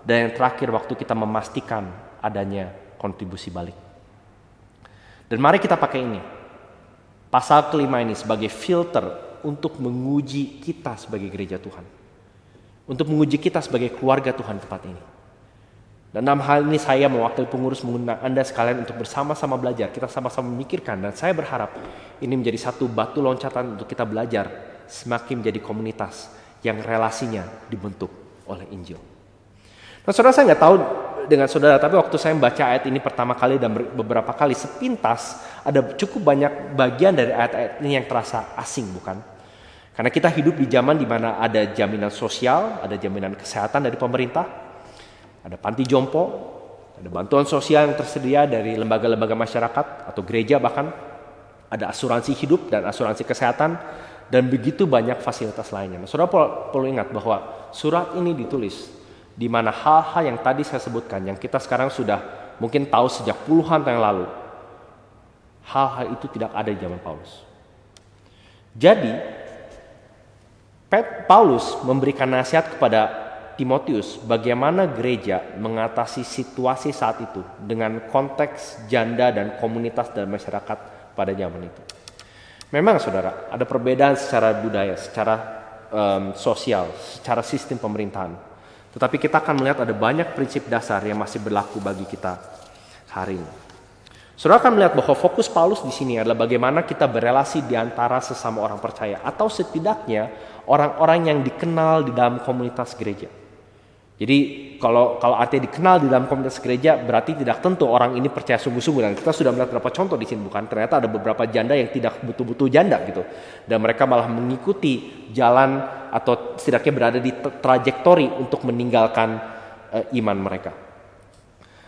Dan yang terakhir, waktu kita memastikan adanya kontribusi balik. Dan mari kita pakai ini, pasal kelima ini sebagai filter untuk menguji kita sebagai gereja Tuhan. Untuk menguji kita sebagai keluarga Tuhan tempat ini. Dan dalam hal ini saya mewakili pengurus mengundang Anda sekalian untuk bersama-sama belajar. Kita sama-sama memikirkan, dan saya berharap ini menjadi satu batu loncatan untuk kita belajar semakin menjadi komunitas yang relasinya dibentuk oleh Injil. Nah, saudara, saya nggak tahu dengan saudara, tapi waktu saya membaca ayat ini pertama kali dan beberapa kali sepintas, ada cukup banyak bagian dari ayat-ayat ini yang terasa asing, bukan? Karena kita hidup di zaman di mana ada jaminan sosial, ada jaminan kesehatan dari pemerintah, ada panti jompo, ada bantuan sosial yang tersedia dari lembaga-lembaga masyarakat atau gereja bahkan, ada asuransi hidup dan asuransi kesehatan, dan begitu banyak fasilitas lainnya. Nah, saudara perlu ingat bahwa surat ini ditulis di mana hal-hal yang tadi saya sebutkan, yang kita sekarang sudah mungkin tahu sejak puluhan tahun yang lalu, hal-hal itu tidak ada di zaman Paulus. Jadi, Paulus memberikan nasihat kepada Timotius bagaimana gereja mengatasi situasi saat itu dengan konteks janda dan komunitas dan masyarakat pada zaman itu. Memang saudara, ada perbedaan secara budaya, secara sosial, secara sistem pemerintahan. Tetapi kita akan melihat ada banyak prinsip dasar yang masih berlaku bagi kita hari ini. Saudara akan melihat bahwa fokus Paulus di sini adalah bagaimana kita berelasi di antara sesama orang percaya, atau setidaknya orang-orang yang dikenal di dalam komunitas gereja. Jadi kalau artinya dikenal di dalam komunitas gereja berarti tidak tentu orang ini percaya sungguh-sungguh, dan kita sudah melihat beberapa contoh di sini, bukan? Ternyata ada beberapa janda yang tidak betul-betul janda gitu, dan mereka malah mengikuti jalan atau setidaknya berada di trajektori untuk meninggalkan iman mereka.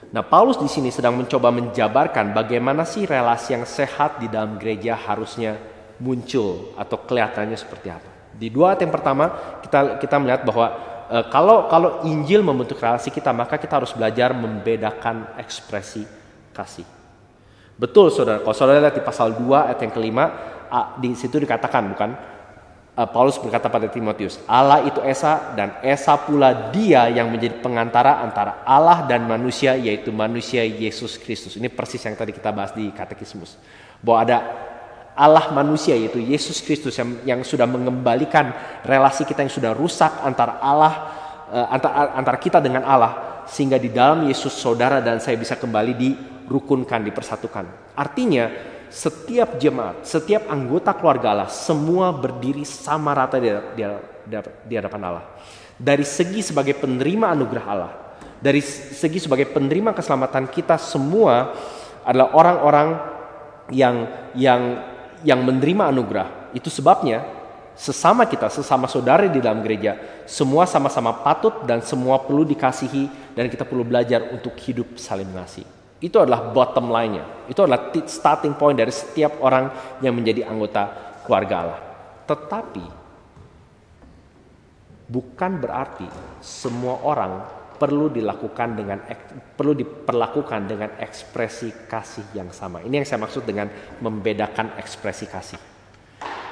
Nah, Paulus di sini sedang mencoba menjabarkan bagaimana sih relasi yang sehat di dalam gereja harusnya muncul atau kelihatannya seperti apa. Di 2 ayat yang pertama kita melihat bahwa kalau Injil membentuk relasi kita, maka kita harus belajar membedakan ekspresi kasih. Betul saudara, kalau saudara lihat di pasal 2 ayat yang kelima, di situ dikatakan, bukan? Paulus berkata pada Timotius, Allah itu Esa, dan Esa pula dia yang menjadi pengantara antara Allah dan manusia, yaitu manusia Yesus Kristus. Ini persis yang tadi kita bahas di katekismus, bahwa ada Allah manusia, yaitu Yesus Kristus yang sudah mengembalikan relasi kita yang sudah rusak antara Allah, antara kita dengan Allah, sehingga di dalam Yesus saudara dan saya bisa kembali dirukunkan, dipersatukan. Artinya setiap jemaat, setiap anggota keluarga Allah, semua berdiri sama rata di hadapan Allah. Dari segi sebagai penerima anugerah Allah, dari segi sebagai penerima keselamatan, kita semua adalah orang-orang yang menerima anugerah. Itu sebabnya sesama kita, sesama saudara di dalam gereja, semua sama-sama patut dan semua perlu dikasihi, dan kita perlu belajar untuk hidup saling mengasihi. Itu adalah bottom line-nya. Itu adalah starting point dari setiap orang yang menjadi anggota keluarga Allah. Tetapi bukan berarti semua orang perlu diperlakukan dengan ekspresi kasih yang sama. Ini yang saya maksud dengan membedakan ekspresi kasih.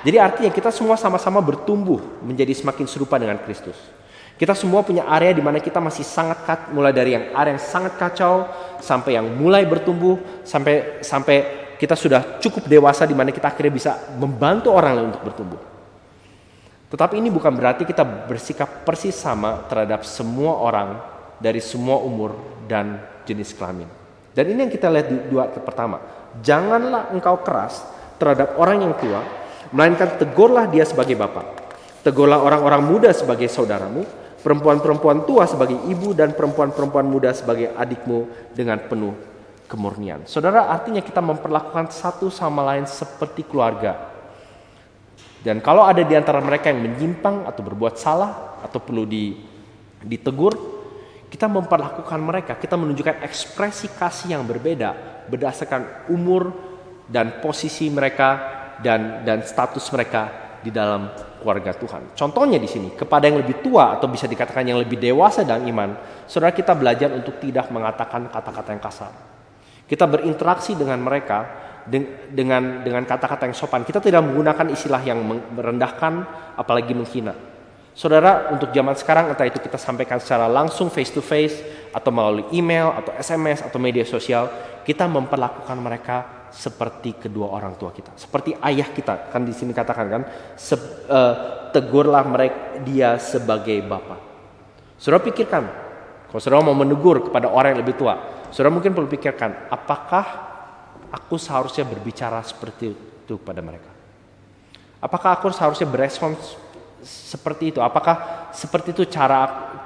Jadi artinya kita semua sama-sama bertumbuh menjadi semakin serupa dengan Kristus. Kita semua punya area di mana kita masih mulai dari yang area yang sangat kacau sampai yang mulai bertumbuh, sampai kita sudah cukup dewasa di mana kita akhirnya bisa membantu orang lain untuk bertumbuh. Tetapi ini bukan berarti kita bersikap persis sama terhadap semua orang dari semua umur dan jenis kelamin. Dan ini yang kita lihat di 2 ayat pertama. Janganlah engkau keras terhadap orang yang tua, melainkan tegurlah dia sebagai bapa. Tegurlah orang-orang muda sebagai saudaramu, perempuan-perempuan tua sebagai ibu, dan perempuan-perempuan muda sebagai adikmu dengan penuh kemurnian. Saudara, artinya kita memperlakukan satu sama lain seperti keluarga. Dan kalau ada di antara mereka yang menyimpang atau berbuat salah atau perlu ditegur, kita memperlakukan mereka, kita menunjukkan ekspresi kasih yang berbeda berdasarkan umur dan posisi mereka dan status mereka di dalam keluarga Tuhan. Contohnya di sini, kepada yang lebih tua atau bisa dikatakan yang lebih dewasa dalam iman, saudara, kita belajar untuk tidak mengatakan kata-kata yang kasar. Kita berinteraksi dengan mereka dengan kata-kata yang sopan. Kita tidak menggunakan istilah yang merendahkan, apalagi menghina. Saudara, untuk zaman sekarang, entah itu kita sampaikan secara langsung face to face, atau melalui email, atau SMS, atau media sosial, kita memperlakukan mereka seperti kedua orang tua kita, seperti ayah kita. Kan di sini katakan kan, tegurlah dia sebagai bapa. Saudara pikirkan, kalau saudara mau menegur kepada orang yang lebih tua, saudara mungkin perlu pikirkan, apakah aku seharusnya berbicara seperti itu pada mereka? Apakah aku seharusnya berespons seperti itu? Apakah seperti itu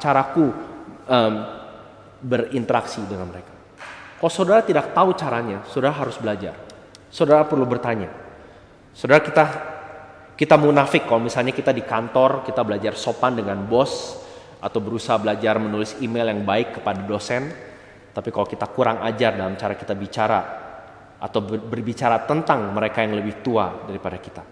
caraku berinteraksi dengan mereka? Kalau saudara tidak tahu caranya, saudara harus belajar. Saudara perlu bertanya. Saudara, kita munafik kalau misalnya kita di kantor, kita belajar sopan dengan bos, atau berusaha belajar menulis email yang baik kepada dosen. Tapi kalau kita kurang ajar dalam cara kita bicara, atau berbicara tentang mereka yang lebih tua daripada kita.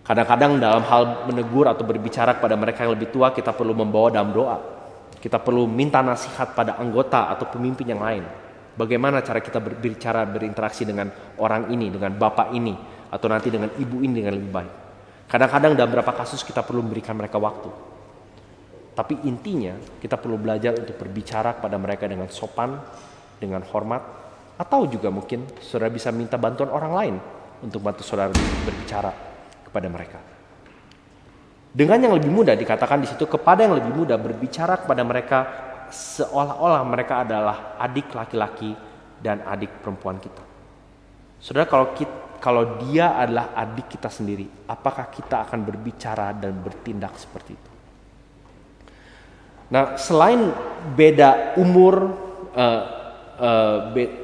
Kadang-kadang dalam hal menegur atau berbicara kepada mereka yang lebih tua, kita perlu membawa dalam doa. Kita perlu minta nasihat pada anggota atau pemimpin yang lain. Bagaimana cara kita berbicara, berinteraksi dengan orang ini, dengan bapak ini, atau nanti dengan ibu ini dengan lebih baik. Kadang-kadang dalam beberapa kasus kita perlu memberikan mereka waktu. Tapi intinya kita perlu belajar untuk berbicara kepada mereka dengan sopan, dengan hormat, atau juga mungkin saudara bisa minta bantuan orang lain untuk bantu saudara berbicara kepada mereka. Dengan yang lebih muda, dikatakan di situ, kepada yang lebih muda berbicara kepada mereka seolah-olah mereka adalah adik laki-laki dan adik perempuan kita. Saudara, kalau dia adalah adik kita sendiri, apakah kita akan berbicara dan bertindak seperti itu? Nah, selain beda umur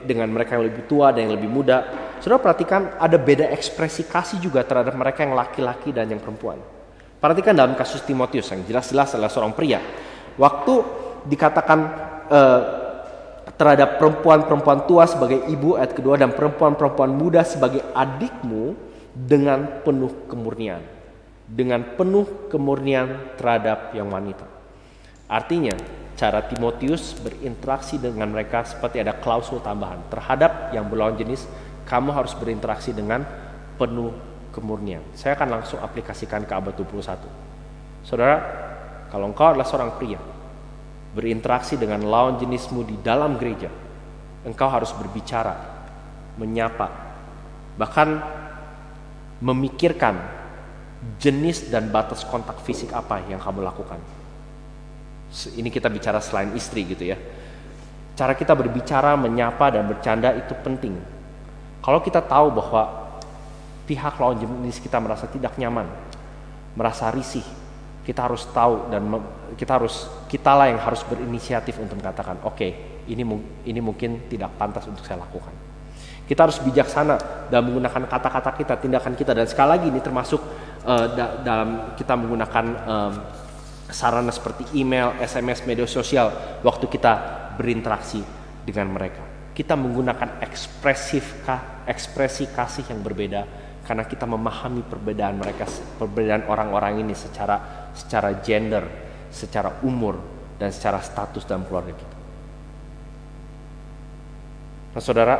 dengan mereka yang lebih tua dan yang lebih muda, saudara perhatikan ada beda ekspresi kasih juga terhadap mereka yang laki-laki dan yang perempuan. Perhatikan dalam kasus Timotius yang jelas-jelas adalah seorang pria. Waktu dikatakan terhadap perempuan-perempuan tua sebagai ibu, ayat kedua, dan perempuan-perempuan muda sebagai adikmu dengan penuh kemurnian. Dengan penuh kemurnian terhadap yang wanita. Artinya, cara Timotius berinteraksi dengan mereka seperti ada klausul tambahan. Terhadap yang berlawan jenis, kamu harus berinteraksi dengan penuh kemurnian. Saya akan langsung aplikasikan ke abad 21. Saudara, kalau engkau adalah seorang pria, berinteraksi dengan lawan jenismu di dalam gereja, engkau harus berbicara, menyapa, bahkan memikirkan jenis dan batas kontak fisik apa yang kamu lakukan. Ini kita bicara selain istri gitu ya. Cara kita berbicara, menyapa, dan bercanda itu penting. Kalau kita tahu bahwa pihak lawan jenis kita merasa tidak nyaman, merasa risih, kita harus tahu dan kitalah yang harus berinisiatif untuk mengatakan, oke, ini mungkin tidak pantas untuk saya lakukan. Kita harus bijaksana dalam menggunakan kata-kata kita, tindakan kita, dan sekali lagi ini termasuk dalam kita menggunakan sarana seperti email, SMS, media sosial waktu kita berinteraksi dengan mereka. Kita menggunakan ekspresi kasih yang berbeda karena kita memahami perbedaan mereka, perbedaan orang-orang ini secara gender, secara umur, dan secara status dalam keluarga kita. Nah, saudara,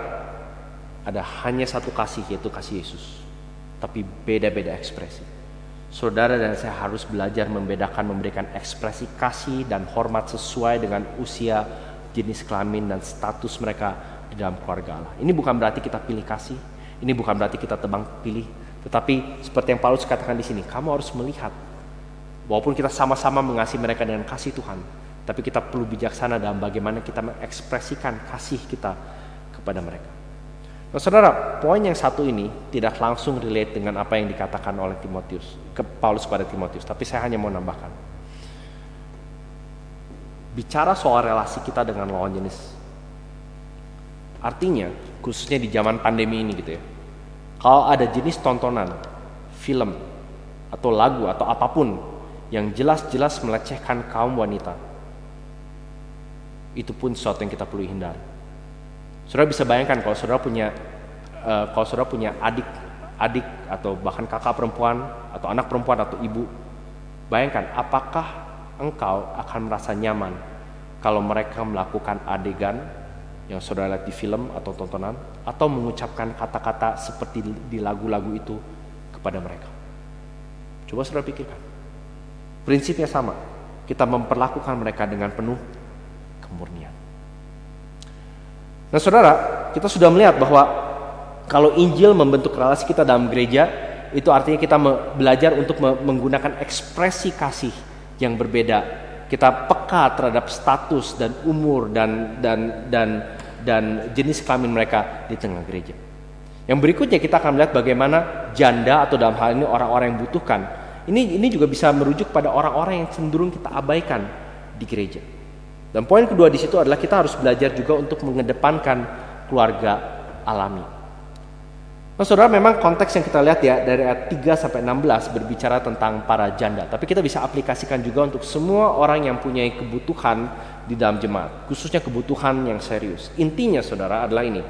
ada hanya satu kasih, yaitu kasih Yesus, tapi beda-beda ekspresi. Saudara dan saya harus belajar membedakan, memberikan ekspresi kasih dan hormat sesuai dengan usia, jenis kelamin, dan status mereka di dalam keluarga Allah. Ini bukan berarti kita pilih kasih, ini bukan berarti kita tebang pilih, tetapi seperti yang Paulus katakan di sini, kamu harus melihat, walaupun kita sama-sama mengasihi mereka dengan kasih Tuhan, tapi kita perlu bijaksana dalam bagaimana kita mengekspresikan kasih kita kepada mereka. Nah, saudara, poin yang satu ini tidak langsung relate dengan apa yang dikatakan oleh Paulus kepada Timotius, tapi saya hanya mau nambahkan. Bicara soal relasi kita dengan lawan jenis, artinya khususnya di zaman pandemi ini gitu ya, kalau ada jenis tontonan, film, atau lagu, atau apapun yang jelas-jelas melecehkan kaum wanita, itu pun sesuatu yang kita perlu hindari. Saudara bisa bayangkan kalau saudara punya adik atau bahkan kakak perempuan, atau anak perempuan, atau ibu, bayangkan apakah engkau akan merasa nyaman kalau mereka melakukan adegan yang saudara lihat di film atau tontonan, atau mengucapkan kata-kata seperti di lagu-lagu itu kepada mereka. Coba saudara pikirkan. Prinsipnya sama. Kita memperlakukan mereka dengan penuh kemurnian. Nah, saudara, kita sudah melihat bahwa kalau Injil membentuk relasi kita dalam gereja, itu artinya kita belajar untuk menggunakan ekspresi kasih yang berbeda. Kita peka terhadap status dan umur dan jenis kelamin mereka di tengah gereja. Yang berikutnya kita akan melihat bagaimana janda, atau dalam hal ini orang-orang yang butuhkan. Ini juga bisa merujuk pada orang-orang yang cenderung kita abaikan di gereja. Dan poin kedua di situ adalah kita harus belajar juga untuk mengedepankan keluarga alami. Nah, saudara, memang konteks yang kita lihat ya dari ayat 3 sampai 16 berbicara tentang para janda, tapi kita bisa aplikasikan juga untuk semua orang yang punya kebutuhan di dalam jemaat, khususnya kebutuhan yang serius. Intinya, saudara, adalah ini: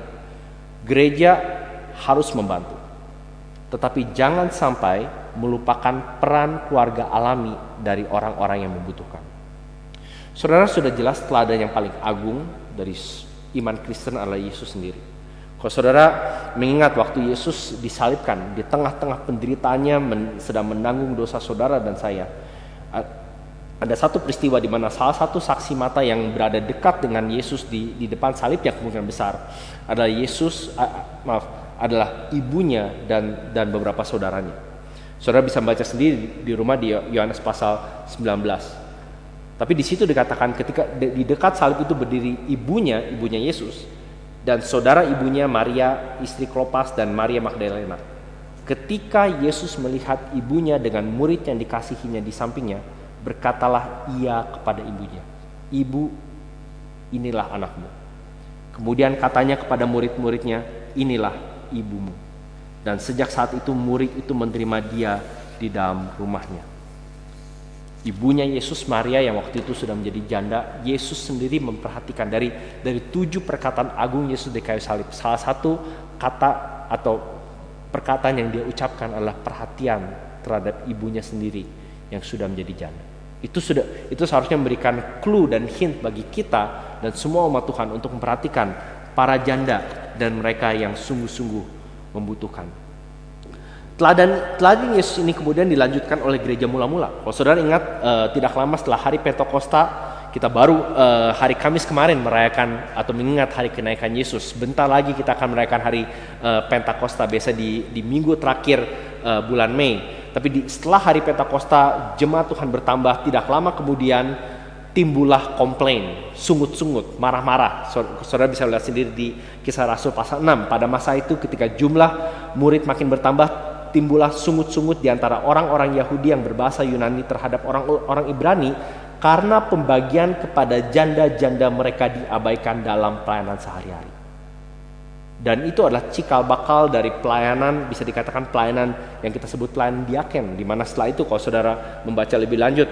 gereja harus membantu, tetapi jangan sampai melupakan peran keluarga alami dari orang-orang yang membutuhkan. Saudara, sudah jelas teladan yang paling agung dari iman Kristen adalah Yesus sendiri. Kalau saudara mengingat waktu Yesus disalibkan, di tengah-tengah penderitaannya sedang menanggung dosa saudara dan saya, ada satu peristiwa di mana salah satu saksi mata yang berada dekat dengan Yesus di depan salib yang kemungkinan besar adalah adalah ibunya dan beberapa saudaranya. Saudara bisa baca sendiri di rumah di Yohanes pasal 19. Tapi di situ dikatakan ketika di dekat salib itu berdiri ibunya Yesus. dan saudara ibunya Maria istri Klopas dan Maria Magdalena. Ketika Yesus melihat ibunya dengan murid yang dikasihinya di sampingnya, berkatalah ia kepada ibunya, "Ibu, inilah anakmu." Kemudian katanya kepada murid-muridnya, "Inilah ibumu." Dan sejak saat itu murid itu menerima dia di dalam rumahnya. Ibunya Yesus, Maria, yang waktu itu sudah menjadi janda, Yesus sendiri memperhatikan dari 7 perkataan agung Yesus di kayu salib. Salah satu kata atau perkataan yang dia ucapkan adalah perhatian terhadap ibunya sendiri yang sudah menjadi janda. Itu seharusnya memberikan clue dan hint bagi kita dan semua umat Tuhan untuk memperhatikan para janda dan mereka yang sungguh-sungguh membutuhkan. Teladan Yesus ini kemudian dilanjutkan oleh gereja mula-mula. Kalau saudara ingat, tidak lama setelah hari Pentakosta, kita baru hari Kamis kemarin merayakan atau mengingat hari kenaikan Yesus. Bentar lagi kita akan merayakan hari Pentakosta, biasa di minggu terakhir bulan Mei. Tapi setelah hari Pentakosta, jemaat Tuhan bertambah. Tidak lama kemudian timbullah komplain, sungut-sungut, marah-marah. Saudara bisa lihat sendiri di Kisah Rasul pasal 6. Pada masa itu ketika jumlah murid makin bertambah, timbullah sungut-sungut di antara orang-orang Yahudi yang berbahasa Yunani terhadap orang Ibrani karena pembagian kepada janda-janda mereka diabaikan dalam pelayanan sehari-hari. Dan itu adalah cikal bakal dari pelayanan, bisa dikatakan pelayanan yang kita sebut pelayanan diaken, di mana setelah itu kalau saudara membaca lebih lanjut,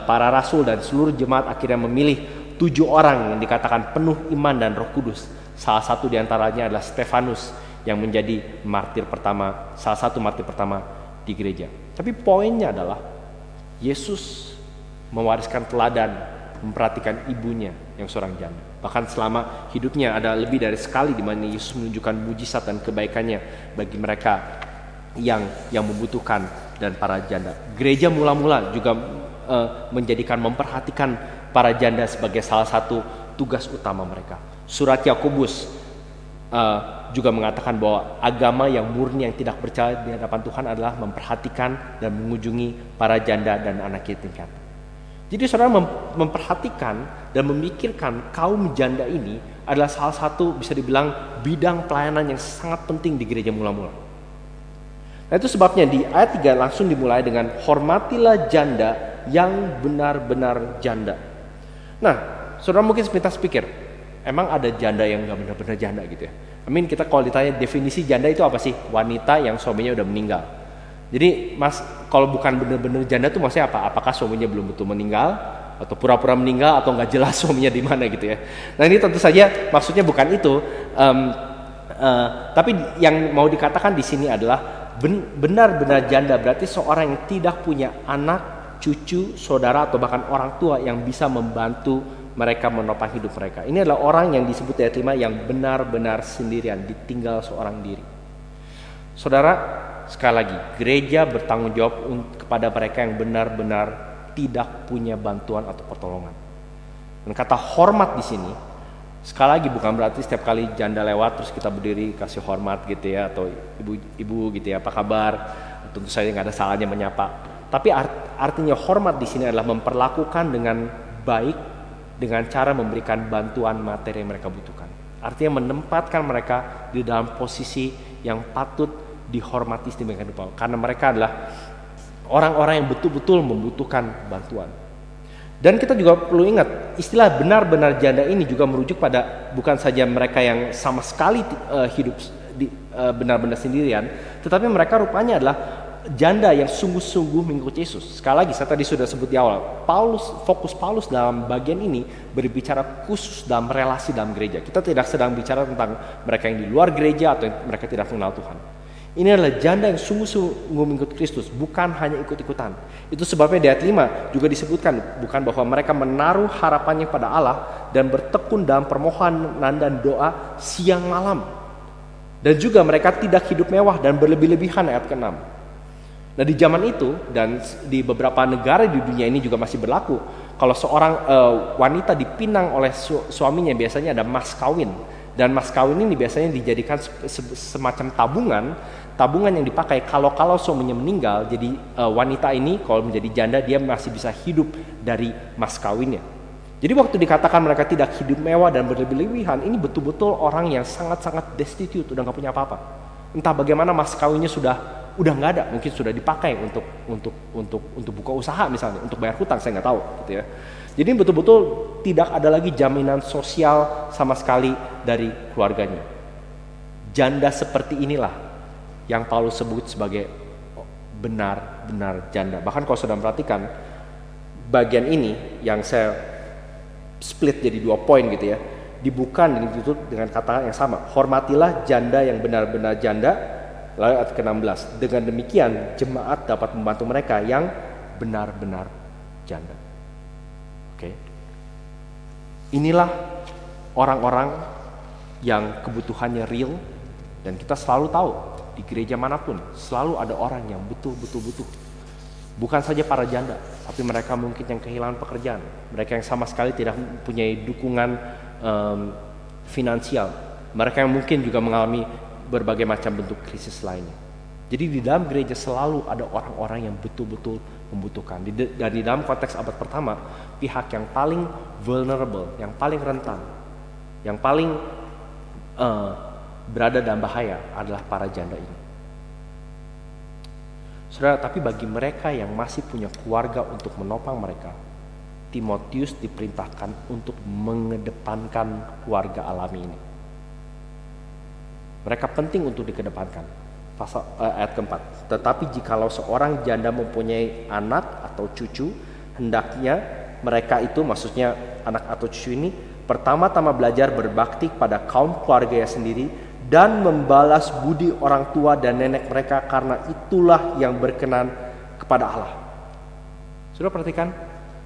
para rasul dan seluruh jemaat akhirnya memilih 7 orang yang dikatakan penuh iman dan Roh Kudus. Salah satu diantaranya adalah Stefanus yang menjadi martir pertama, salah satu martir pertama di gereja. Tapi poinnya adalah Yesus mewariskan teladan memperhatikan ibunya yang seorang janda. Bahkan selama hidupnya ada lebih dari sekali di mana Yesus menunjukkan mujizat dan kebaikannya bagi mereka yang membutuhkan dan para janda. Gereja mula-mula juga memperhatikan para janda sebagai salah satu tugas utama mereka. Surat Yakobus juga mengatakan bahwa agama yang murni yang tidak percaya di hadapan Tuhan adalah memperhatikan dan mengunjungi para janda dan anak yatim piatu. Jadi saudara memperhatikan dan memikirkan kaum janda ini adalah salah satu bisa dibilang bidang pelayanan yang sangat penting di gereja mula-mula. Nah itu sebabnya di ayat 3 langsung dimulai dengan hormatilah janda yang benar-benar janda. Nah saudara mungkin sepintas pikir, emang ada janda yang gak benar-benar janda gitu ya? Kita kalau ditanya definisi janda itu apa sih? Wanita yang suaminya udah meninggal. Jadi mas, kalau bukan benar-benar janda tuh maksudnya apa? Apakah suaminya belum betul meninggal? Atau pura-pura meninggal? Atau gak jelas suaminya di mana gitu ya? Nah ini tentu saja maksudnya bukan itu. Tapi yang mau dikatakan di sini adalah benar-benar janda berarti seorang yang tidak punya anak, cucu, saudara atau bahkan orang tua yang bisa membantu mereka menopang hidup mereka. Ini adalah orang yang disebut ayat 5 yang benar-benar sendirian, ditinggal seorang diri. Saudara, sekali lagi, gereja bertanggung jawab kepada mereka yang benar-benar tidak punya bantuan atau pertolongan. Dan kata hormat di sini, sekali lagi bukan berarti setiap kali janda lewat terus kita berdiri kasih hormat gitu ya, atau ibu gitu ya, apa kabar? Tentu saja nggak ada salahnya menyapa. Tapi artinya hormat di sini adalah memperlakukan dengan baik, dengan cara memberikan bantuan materi yang mereka butuhkan. Artinya menempatkan mereka di dalam posisi yang patut dihormati sedemikian rupa, karena mereka adalah orang-orang yang betul-betul membutuhkan bantuan. Dan kita juga perlu ingat, istilah benar-benar janda ini juga merujuk pada bukan saja mereka yang sama sekali hidup benar-benar sendirian, tetapi mereka rupanya adalah janda yang sungguh-sungguh mengikuti Yesus. Sekali lagi, saya tadi sudah sebut di awal, fokus Paulus dalam bagian ini berbicara khusus dalam relasi dalam gereja. Kita tidak sedang bicara tentang mereka yang di luar gereja atau yang mereka tidak mengenal Tuhan. Ini adalah janda yang sungguh-sungguh mengikuti Kristus, bukan hanya ikut-ikutan. Itu sebabnya di ayat 5 juga disebutkan bukan bahwa mereka menaruh harapannya pada Allah dan bertekun dalam permohonan dan doa siang malam. Dan juga mereka tidak hidup mewah dan berlebih-lebihan, ayat ke-6. Nah di zaman itu dan di beberapa negara di dunia ini juga masih berlaku. Kalau seorang wanita dipinang oleh suaminya biasanya ada mas kawin. Dan mas kawin ini biasanya dijadikan semacam tabungan yang dipakai kalau suaminya meninggal. Jadi wanita ini kalau menjadi janda dia masih bisa hidup dari mas kawinnya. Jadi waktu dikatakan mereka tidak hidup mewah dan berlebih-lebihan, ini betul-betul orang yang sangat-sangat destitute, udah nggak punya apa-apa. Entah bagaimana mas kawinnya udah nggak ada, mungkin sudah dipakai untuk buka usaha misalnya, untuk bayar hutang, saya nggak tahu gitu ya. Jadi betul-betul tidak ada lagi jaminan sosial sama sekali dari keluarganya. Janda seperti inilah yang Paulus sebut sebagai benar-benar janda. Bahkan kalau sudah perhatikan bagian ini yang saya split jadi 2 poin gitu ya, dibuka dan ditutup dengan kata yang sama. Hormatilah janda yang benar-benar janda. Lalu ayat ke-16, dengan demikian jemaat dapat membantu mereka yang benar-benar janda. Oke. Inilah orang-orang yang kebutuhannya real, dan kita selalu tahu di gereja manapun selalu ada orang yang betul-betul butuh. Bukan saja para janda, tapi mereka mungkin yang kehilangan pekerjaan, mereka yang sama sekali tidak mempunyai dukungan finansial, mereka yang mungkin juga mengalami berbagai macam bentuk krisis lainnya. Jadi di dalam gereja selalu ada orang-orang yang betul-betul membutuhkan. Dan di dalam konteks abad pertama, pihak yang paling vulnerable, yang paling rentan, yang paling berada dalam bahaya adalah para janda ini. Saudara, tapi bagi mereka yang masih punya keluarga untuk menopang mereka, Timotius diperintahkan untuk mengedepankan keluarga alami ini. Mereka penting untuk dikedepankan. Ayat keempat. Tetapi jikalau seorang janda mempunyai anak atau cucu, hendaknya mereka itu, maksudnya anak atau cucu ini, pertama-tama belajar berbakti pada kaum keluarganya sendiri dan membalas budi orang tua dan nenek mereka, karena itulah yang berkenan kepada Allah. Sudah perhatikan,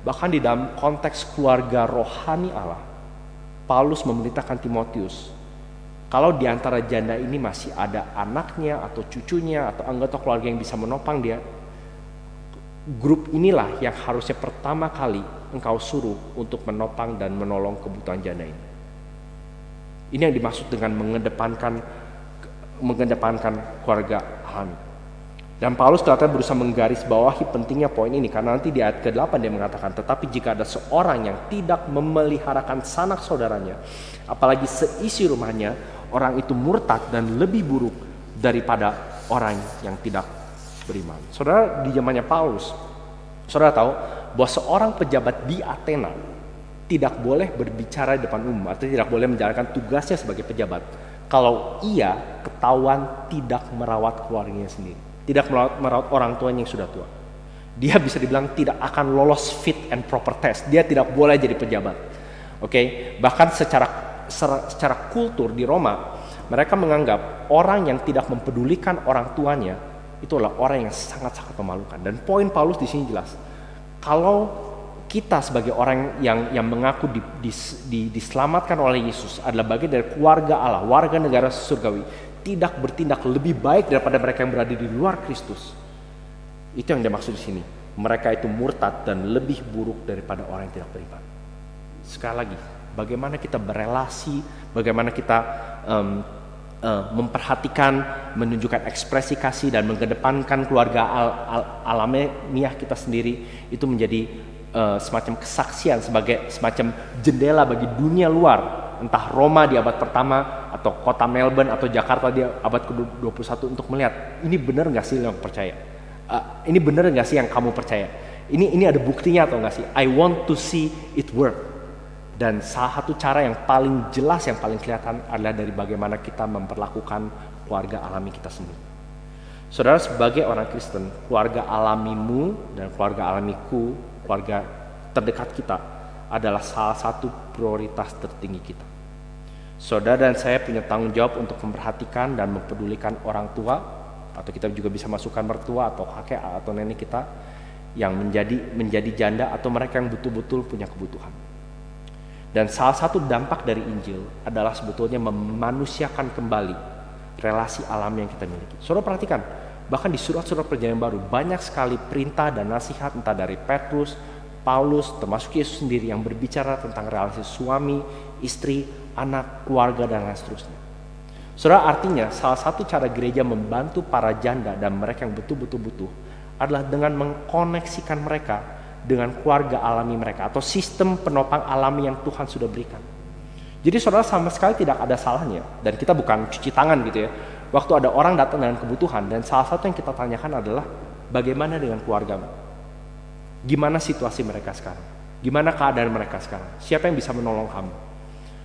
bahkan di dalam konteks keluarga rohani Allah, Paulus memerintahkan Timotius, kalau di antara janda ini masih ada anaknya atau cucunya atau anggota keluarga yang bisa menopang dia, grup inilah yang harusnya pertama kali engkau suruh untuk menopang dan menolong kebutuhan janda ini. Ini yang dimaksud dengan mengedepankan keluarga alami. Dan Paulus kelihatan berusaha menggarisbawahi pentingnya poin ini, karena nanti di ayat ke-8 dia mengatakan, tetapi jika ada seorang yang tidak memeliharakan sanak saudaranya, apalagi seisi rumahnya, orang itu murtad dan lebih buruk daripada orang yang tidak beriman. Saudara, di zamannya Paulus, saudara tahu bahwa seorang pejabat di Athena tidak boleh berbicara di depan umum atau tidak boleh menjalankan tugasnya sebagai pejabat kalau ia ketahuan tidak merawat keluarganya sendiri, tidak merawat orang tuanya yang sudah tua. Dia bisa dibilang tidak akan lolos fit and proper test. Dia tidak boleh jadi pejabat. Oke, bahkan secara kultur di Roma, mereka menganggap orang yang tidak mempedulikan orang tuanya itu adalah orang yang sangat-sangat memalukan. Dan poin Paulus di sini jelas. Kalau kita sebagai orang yang mengaku diselamatkan oleh Yesus adalah bagian dari keluarga Allah, warga negara surgawi, tidak bertindak lebih baik daripada mereka yang berada di luar Kristus. Itu yang dimaksud di sini. Mereka itu murtad dan lebih buruk daripada orang yang tidak beriman. Sekali lagi, bagaimana kita berelasi, bagaimana kita memperhatikan, menunjukkan ekspresi kasih dan mengedepankan keluarga alamiah kita sendiri, itu menjadi semacam kesaksian, sebagai semacam jendela bagi dunia luar, entah Roma di abad pertama atau kota Melbourne atau Jakarta di abad ke-21, untuk melihat ini benar nggak sih yang percaya, ini benar nggak sih yang kamu percaya, ini ada buktinya atau nggak sih, I want to see it work. Dan salah satu cara yang paling jelas, yang paling kelihatan adalah dari bagaimana kita memperlakukan keluarga alami kita sendiri. Saudara, sebagai orang Kristen, keluarga alamimu dan keluarga alamiku, keluarga terdekat kita adalah salah satu prioritas tertinggi kita. Saudara dan saya punya tanggung jawab untuk memperhatikan dan mempedulikan orang tua, atau kita juga bisa masukkan mertua atau kakek atau nenek kita yang menjadi janda atau mereka yang betul-betul punya kebutuhan. Dan salah satu dampak dari Injil adalah sebetulnya memanusiakan kembali relasi alam yang kita miliki. Saudara perhatikan, bahkan di surat-surat perjanjian baru banyak sekali perintah dan nasihat, entah dari Petrus, Paulus, termasuk Yesus sendiri, yang berbicara tentang relasi suami, istri, anak, keluarga, dan lain seterusnya. Saudara, artinya salah satu cara gereja membantu para janda dan mereka yang betul-betul butuh adalah dengan mengkoneksikan mereka dengan keluarga alami mereka atau sistem penopang alami yang Tuhan sudah berikan. Jadi saudara, sama sekali tidak ada salahnya, dan kita bukan cuci tangan gitu ya, waktu ada orang datang dengan kebutuhan dan salah satu yang kita tanyakan adalah bagaimana dengan keluargamu? Gimana situasi mereka sekarang? Gimana keadaan mereka sekarang? Siapa yang bisa menolong kamu?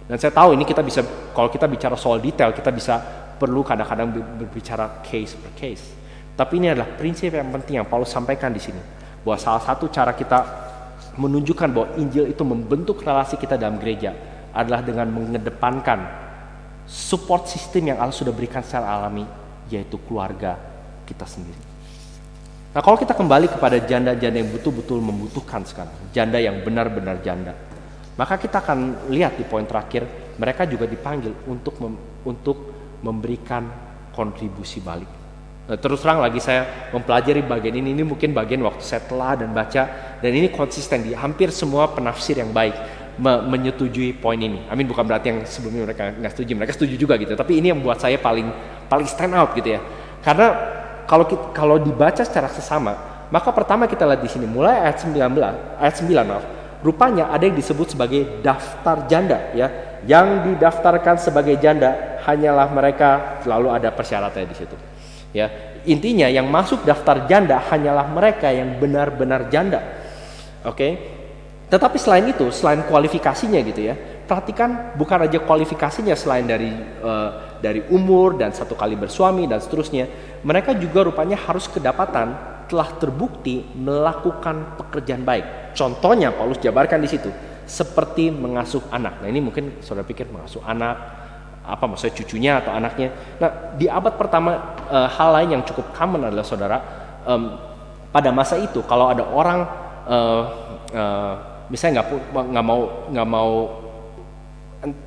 Dan saya tahu ini kita bisa, kalau kita bicara soal detail, kita bisa perlu kadang-kadang berbicara case per case. Tapi ini adalah prinsip yang penting yang Paulus sampaikan di sini, bahwa salah satu cara kita menunjukkan bahwa Injil itu membentuk relasi kita dalam gereja adalah dengan mengedepankan support system yang Allah sudah berikan secara alami, yaitu keluarga kita sendiri. Nah, kalau kita kembali kepada janda-janda yang betul-betul membutuhkan sekarang, janda yang benar-benar janda, maka kita akan lihat di poin terakhir, mereka juga dipanggil untuk memberikan kontribusi balik. Nah, terus terang lagi saya mempelajari bagian ini mungkin bagian waktu saya telah dan baca, dan ini konsisten di hampir semua penafsir yang baik menyetujui poin ini. Amin, bukan berarti yang sebelumnya mereka nggak setuju, mereka setuju juga gitu. Tapi ini yang buat saya paling stand out gitu ya. Karena kalau dibaca secara sesama, maka pertama kita lihat di sini mulai ayat 9, rupanya ada yang disebut sebagai daftar janda ya. Yang didaftarkan sebagai janda hanyalah mereka, selalu ada persyaratannya di situ. Ya, intinya yang masuk daftar janda hanyalah mereka yang benar-benar janda. Oke. Tetapi selain itu, selain kualifikasinya gitu ya, perhatikan bukan aja kualifikasinya selain dari umur dan 1 kali bersuami dan seterusnya, mereka juga rupanya harus kedapatan telah terbukti melakukan pekerjaan baik. Contohnya Paulus jabarkan di situ, seperti mengasuh anak. Nah, ini mungkin saudara pikir mengasuh anak, apa maksudnya cucunya atau anaknya. Nah, di abad pertama hal lain yang cukup common adalah saudara, pada masa itu kalau ada orang misalnya nggak mau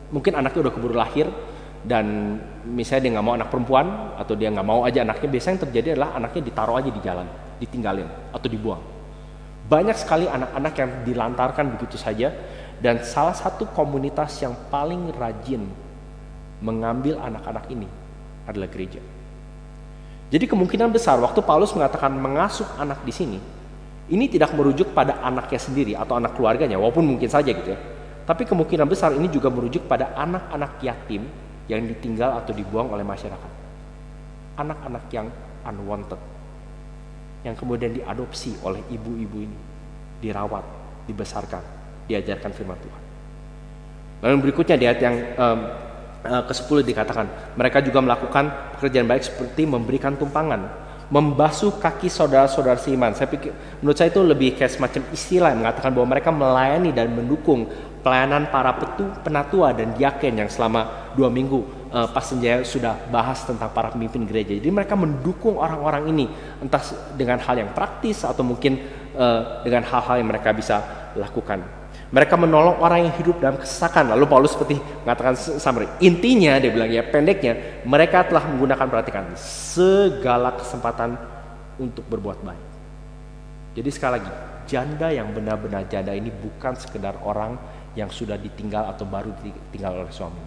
mungkin anaknya udah keburu lahir dan misalnya dia nggak mau anak perempuan atau dia nggak mau aja anaknya, biasanya yang terjadi adalah anaknya ditaruh aja di jalan, ditinggalin atau dibuang. Banyak sekali anak-anak yang dilantarkan begitu saja, dan salah satu komunitas yang paling rajin mengambil anak-anak ini adalah gereja. Jadi kemungkinan besar waktu Paulus mengatakan mengasuh anak di sini, ini tidak merujuk pada anaknya sendiri atau anak keluarganya, walaupun mungkin saja gitu ya. Tapi kemungkinan besar ini juga merujuk pada anak-anak yatim yang ditinggal atau dibuang oleh masyarakat. Anak-anak yang unwanted, yang kemudian diadopsi oleh ibu-ibu ini, dirawat, dibesarkan, diajarkan firman Tuhan. Lalu berikutnya di ayat yang ke-10 dikatakan, mereka juga melakukan pekerjaan baik seperti memberikan tumpangan, membasuh kaki saudara-saudara seiman. Saya pikir, menurut saya itu lebih kayak semacam istilah yang mengatakan bahwa mereka melayani dan mendukung pelayanan para penatua dan diaken yang selama 2 minggu Pastor Jaya sudah bahas tentang para pemimpin gereja. Jadi mereka mendukung orang-orang ini, entah dengan hal yang praktis atau mungkin dengan hal-hal yang mereka bisa lakukan. Mereka menolong orang yang hidup dalam kesesakan. Lalu Paulus seperti mengatakan summary. Intinya dia bilang ya, pendeknya, mereka telah menggunakan, perhatikan, segala kesempatan untuk berbuat baik. Jadi sekali lagi, janda yang benar-benar janda ini bukan sekedar orang yang sudah ditinggal atau baru ditinggal oleh suami.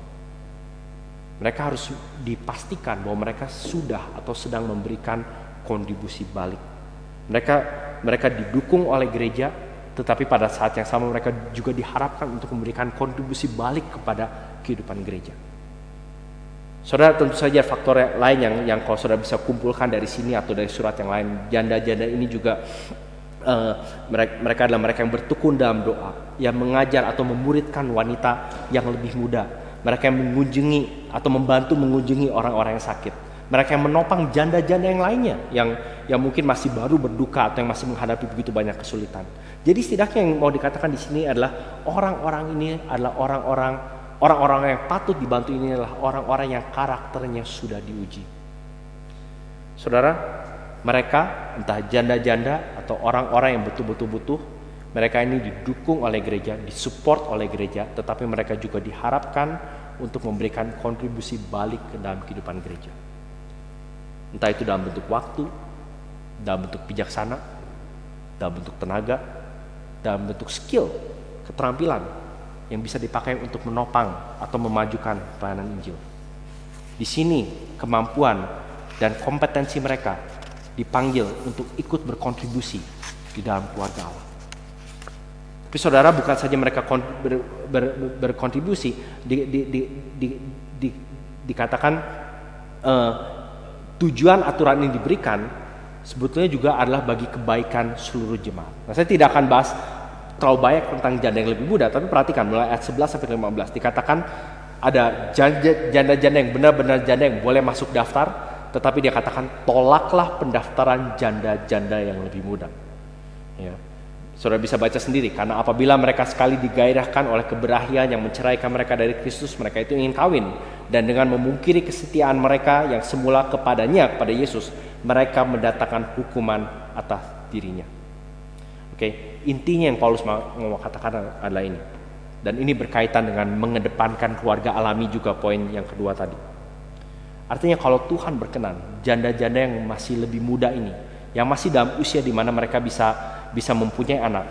Mereka harus dipastikan bahwa mereka sudah atau sedang memberikan kontribusi balik. Mereka didukung oleh gereja, tetapi pada saat yang sama mereka juga diharapkan untuk memberikan kontribusi balik kepada kehidupan gereja. Saudara, tentu saja faktor lain yang kalau saudara bisa kumpulkan dari sini atau dari surat yang lain, janda-janda ini juga mereka adalah mereka yang bertekun dalam doa, yang mengajar atau memuridkan wanita yang lebih muda, mereka yang mengunjungi atau membantu mengunjungi orang-orang yang sakit, mereka yang menopang janda-janda yang lainnya yang mungkin masih baru berduka atau yang masih menghadapi begitu banyak kesulitan. Jadi setidaknya yang mau dikatakan di sini adalah orang-orang ini adalah orang-orang yang patut dibantu, ini adalah orang-orang yang karakternya sudah diuji. Saudara, mereka entah janda-janda atau orang-orang yang betul-betul butuh, mereka ini didukung oleh gereja, disupport oleh gereja, tetapi mereka juga diharapkan untuk memberikan kontribusi balik ke dalam kehidupan gereja. Entah itu dalam bentuk waktu, dalam bentuk bijaksana, dalam bentuk tenaga, dalam bentuk skill, keterampilan yang bisa dipakai untuk menopang atau memajukan pelayanan Injil. Di sini kemampuan dan kompetensi mereka dipanggil untuk ikut berkontribusi di dalam keluarga Allah. Tapi saudara, bukan saja mereka berkontribusi, dikatakan tujuan aturan ini diberikan sebetulnya juga adalah bagi kebaikan seluruh jemaat. Nah, saya tidak akan bahas terlalu banyak tentang janda yang lebih muda, tapi perhatikan mulai ayat 11 sampai 15 dikatakan ada janda-janda yang benar-benar janda yang boleh masuk daftar, tetapi dia katakan tolaklah pendaftaran janda-janda yang lebih muda. Ya. Saudara bisa baca sendiri, karena apabila mereka sekali digairahkan oleh keberanian yang menceraikan mereka dari Kristus, mereka itu ingin kawin, dan dengan memungkiri kesetiaan mereka yang semula kepada Yesus, mereka mendatangkan hukuman atas dirinya. Oke, intinya yang Paulus mau katakan adalah ini, dan ini berkaitan dengan mengedepankan keluarga alami juga, poin yang kedua tadi. Artinya kalau Tuhan berkenan, janda-janda yang masih lebih muda ini, yang masih dalam usia di mana mereka bisa mempunyai anak,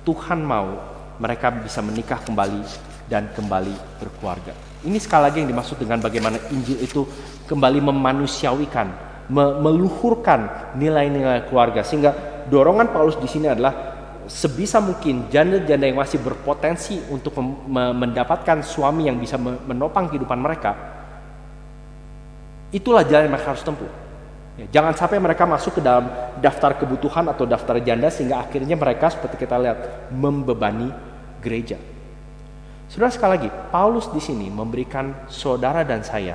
Tuhan mau mereka bisa menikah kembali dan kembali berkeluarga. Ini sekali lagi yang dimaksud dengan bagaimana Injil itu kembali memanusiawikan, meluhurkan nilai-nilai keluarga, sehingga dorongan Paulus di sini adalah sebisa mungkin janda-janda yang masih berpotensi untuk mendapatkan suami yang bisa menopang kehidupan mereka, itulah jalan yang mereka harus tempuh. Jangan sampai mereka masuk ke dalam daftar kebutuhan atau daftar janda sehingga akhirnya mereka seperti kita lihat membebani gereja. Saudara, sekali lagi Paulus di sini memberikan saudara dan saya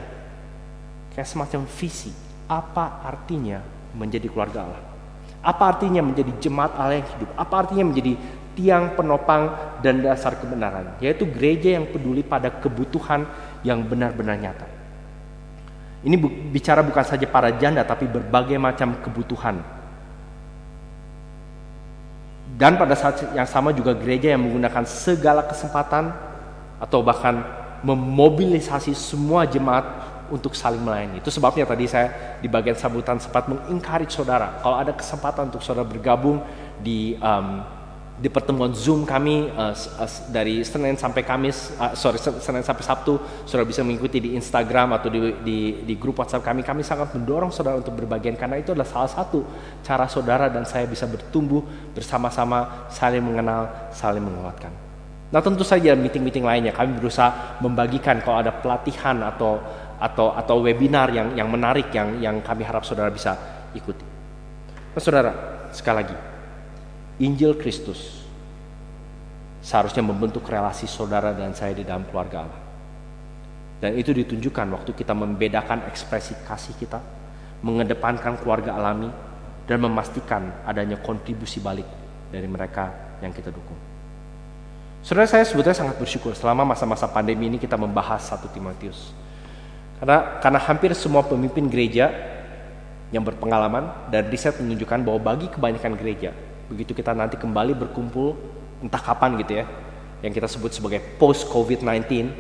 kayak semacam visi apa artinya menjadi keluarga Allah. Apa artinya menjadi jemaat Allah yang hidup? Apa artinya menjadi tiang penopang dan dasar kebenaran, yaitu gereja yang peduli pada kebutuhan yang benar-benar nyata. Ini bicara bukan saja para janda, tapi berbagai macam kebutuhan. Dan pada saat yang sama juga gereja yang menggunakan segala kesempatan atau bahkan memobilisasi semua jemaat untuk saling melayani. Itu sebabnya tadi saya di bagian sambutan sempat mengencourage saudara, kalau ada kesempatan untuk saudara bergabung di pertemuan Zoom kami dari Senin sampai Senin sampai Sabtu, saudara bisa mengikuti di Instagram atau di grup WhatsApp kami. Kami sangat mendorong saudara untuk berbagian, karena itu adalah salah satu cara saudara dan saya bisa bertumbuh bersama-sama, saling mengenal, saling menguatkan. Nah, tentu saja meeting-meeting lainnya kami berusaha membagikan kalau ada pelatihan atau webinar yang menarik yang kami harap saudara bisa ikuti. Nah, saudara, sekali lagi, Injil Kristus seharusnya membentuk relasi saudara dan saya di dalam keluarga Allah. Dan itu ditunjukkan waktu kita membedakan ekspresi kasih kita, mengedepankan keluarga alami, dan memastikan adanya kontribusi balik dari mereka yang kita dukung. Saudara, saya sebetulnya sangat bersyukur selama masa-masa pandemi ini kita membahas 1 Timotius. Karena hampir semua pemimpin gereja yang berpengalaman dan riset menunjukkan bahwa bagi kebanyakan gereja, begitu kita nanti kembali berkumpul entah kapan gitu ya, yang kita sebut sebagai post COVID-19,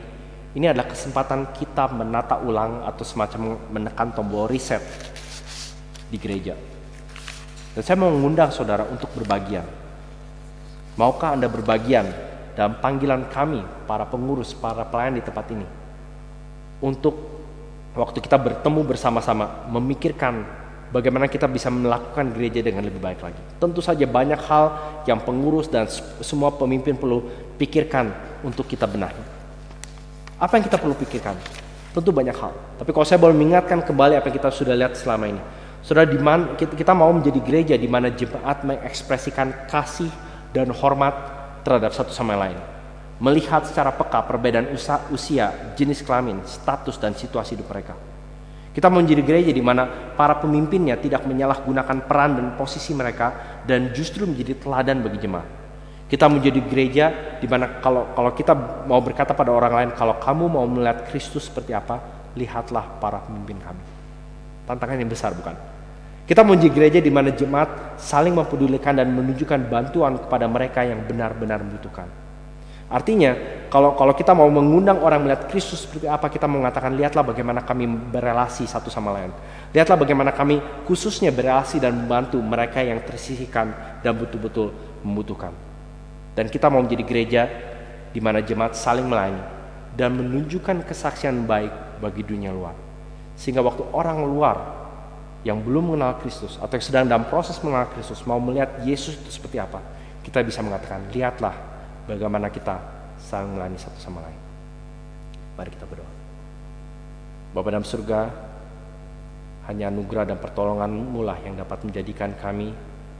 ini adalah kesempatan kita menata ulang atau semacam menekan tombol reset di gereja. Dan saya mau mengundang saudara untuk berbagian. Maukah Anda berbagian dalam panggilan kami, para pengurus, para pelayan di tempat ini, untuk waktu kita bertemu bersama-sama memikirkan bagaimana kita bisa melakukan gereja dengan lebih baik lagi. Tentu saja banyak hal yang pengurus dan semua pemimpin perlu pikirkan untuk kita benahi. Apa yang kita perlu pikirkan? Tentu banyak hal. Tapi kalau saya boleh mengingatkan kembali apa yang kita sudah lihat selama ini. Saudara, di mana kita mau menjadi gereja di mana jemaat mengekspresikan kasih dan hormat terhadap satu sama lain. Melihat secara peka perbedaan usia, jenis kelamin, status dan situasi hidup mereka. Kita mau menjadi gereja di mana para pemimpinnya tidak menyalahgunakan peran dan posisi mereka dan justru menjadi teladan bagi jemaat. Kita menjadi gereja di mana kalau kita mau berkata pada orang lain, kalau kamu mau melihat Kristus seperti apa, lihatlah para pemimpin kami. Tantangan yang besar, bukan? Kita mau menjadi gereja di mana jemaat saling mempedulikan dan menunjukkan bantuan kepada mereka yang benar-benar membutuhkan. Artinya, kalau kita mau mengundang orang melihat Kristus seperti apa, kita mengatakan lihatlah bagaimana kami berelasi satu sama lain. Lihatlah bagaimana kami khususnya berelasi dan membantu mereka yang tersisihkan dan betul-betul membutuhkan. Dan kita mau menjadi gereja di mana jemaat saling melayani dan menunjukkan kesaksian baik bagi dunia luar. Sehingga waktu orang luar yang belum mengenal Kristus atau yang sedang dalam proses mengenal Kristus mau melihat Yesus itu seperti apa, kita bisa mengatakan lihatlah bagaimana kita saling melayani satu sama lain. Mari kita berdoa. Bapa dalam surga, hanya anugerah dan pertolongan-Mu lah yang dapat menjadikan kami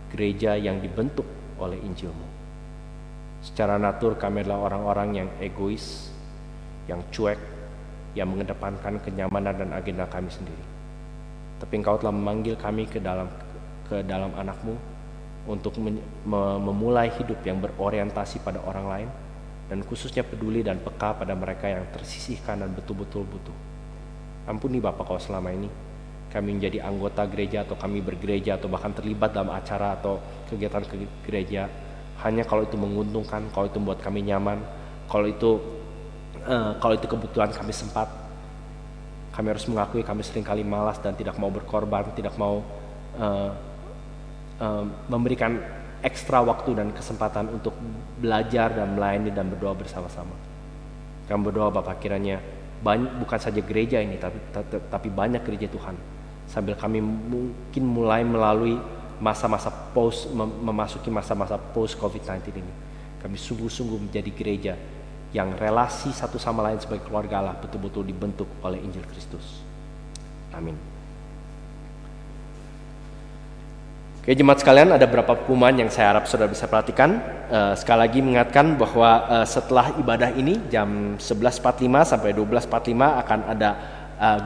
gereja yang dibentuk oleh Injil-Mu. Secara natur kami adalah orang-orang yang egois, yang cuek, yang mengedepankan kenyamanan dan agenda kami sendiri. Tapi Engkau telah memanggil kami ke dalam anak-Mu untuk memulai hidup yang berorientasi pada orang lain, dan khususnya peduli dan peka pada mereka yang tersisihkan dan betul-betul butuh. Ampuni Bapa kalau selama ini kami menjadi anggota gereja atau kami bergereja atau bahkan terlibat dalam acara atau kegiatan gereja hanya kalau itu menguntungkan, kalau itu membuat kami nyaman, kalau itu kebutuhan kami sempat. Kami harus mengakui kami seringkali malas dan tidak mau berkorban, tidak mau memberikan ekstra waktu dan kesempatan untuk belajar dan melayani dan berdoa bersama-sama. Kami berdoa Bapak, kiranya bukan saja gereja ini tapi banyak gereja Tuhan, sambil kami mungkin mulai melalui masa-masa memasuki masa-masa post COVID-19 ini, kami sungguh-sungguh menjadi gereja yang relasi satu sama lain sebagai keluarga Allah betul-betul dibentuk oleh Injil Kristus. Amin. Oke jemaat sekalian, ada beberapa pengumuman yang saya harap saudara bisa perhatikan. Sekali lagi mengingatkan bahwa setelah ibadah ini jam 11.45 sampai 12.45 akan ada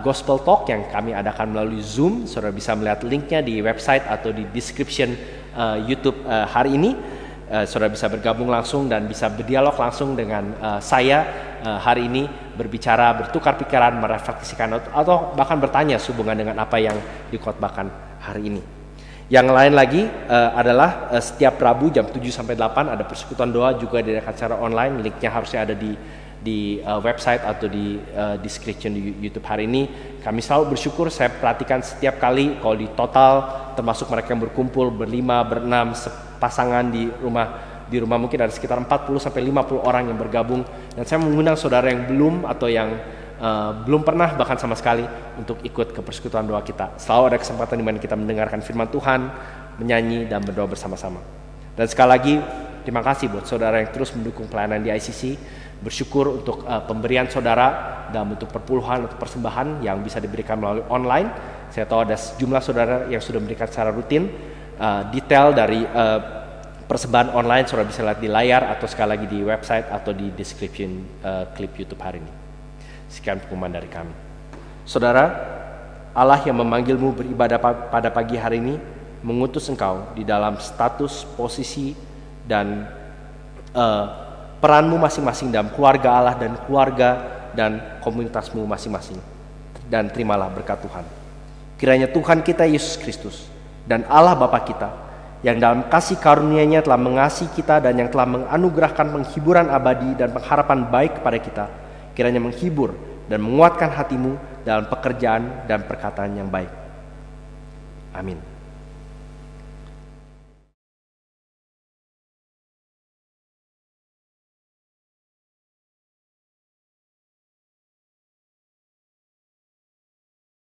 Gospel Talk yang kami adakan melalui Zoom. Saudara bisa melihat linknya di website atau di description YouTube hari ini. Saudara bisa bergabung langsung dan bisa berdialog langsung dengan saya hari ini, berbicara, bertukar pikiran, merefleksikan atau bahkan bertanya sehubungan dengan apa yang dikhotbahkan hari ini. Yang lain lagi adalah setiap Rabu jam 7 sampai 8 ada persekutuan doa juga diadakan secara online. Linknya harusnya ada di website atau di description di YouTube hari ini. Kami selalu bersyukur, saya perhatikan setiap kali kalau di total termasuk mereka yang berkumpul berlima, berenam, pasangan di rumah mungkin ada sekitar 40 sampai 50 orang yang bergabung, dan saya mengundang saudara yang belum atau yang belum pernah bahkan sama sekali untuk ikut ke persekutuan doa kita. Selalu ada kesempatan di mana kita mendengarkan firman Tuhan, menyanyi dan berdoa bersama-sama. Dan sekali lagi terima kasih buat saudara yang terus mendukung pelayanan di ICC. Bersyukur untuk pemberian saudara dalam bentuk perpuluhan atau persembahan yang bisa diberikan melalui online. Saya tahu ada sejumlah saudara yang sudah memberikan secara rutin. Detail dari persembahan online saudara bisa lihat di layar atau sekali lagi di website atau di description klip YouTube hari ini. Sekian pengumuman dari kami. Saudara, Allah yang memanggilmu beribadah pada pagi hari ini mengutus engkau di dalam status, posisi, dan peranmu masing-masing dalam keluarga Allah dan keluarga dan komunitasmu masing-masing. Dan terimalah berkat Tuhan. Kiranya Tuhan kita Yesus Kristus dan Allah Bapa kita yang dalam kasih karunia-Nya telah mengasihi kita dan yang telah menganugerahkan penghiburan abadi dan pengharapan baik kepada kita, kiranya menghibur dan menguatkan hatimu dalam pekerjaan dan perkataan yang baik. Amin.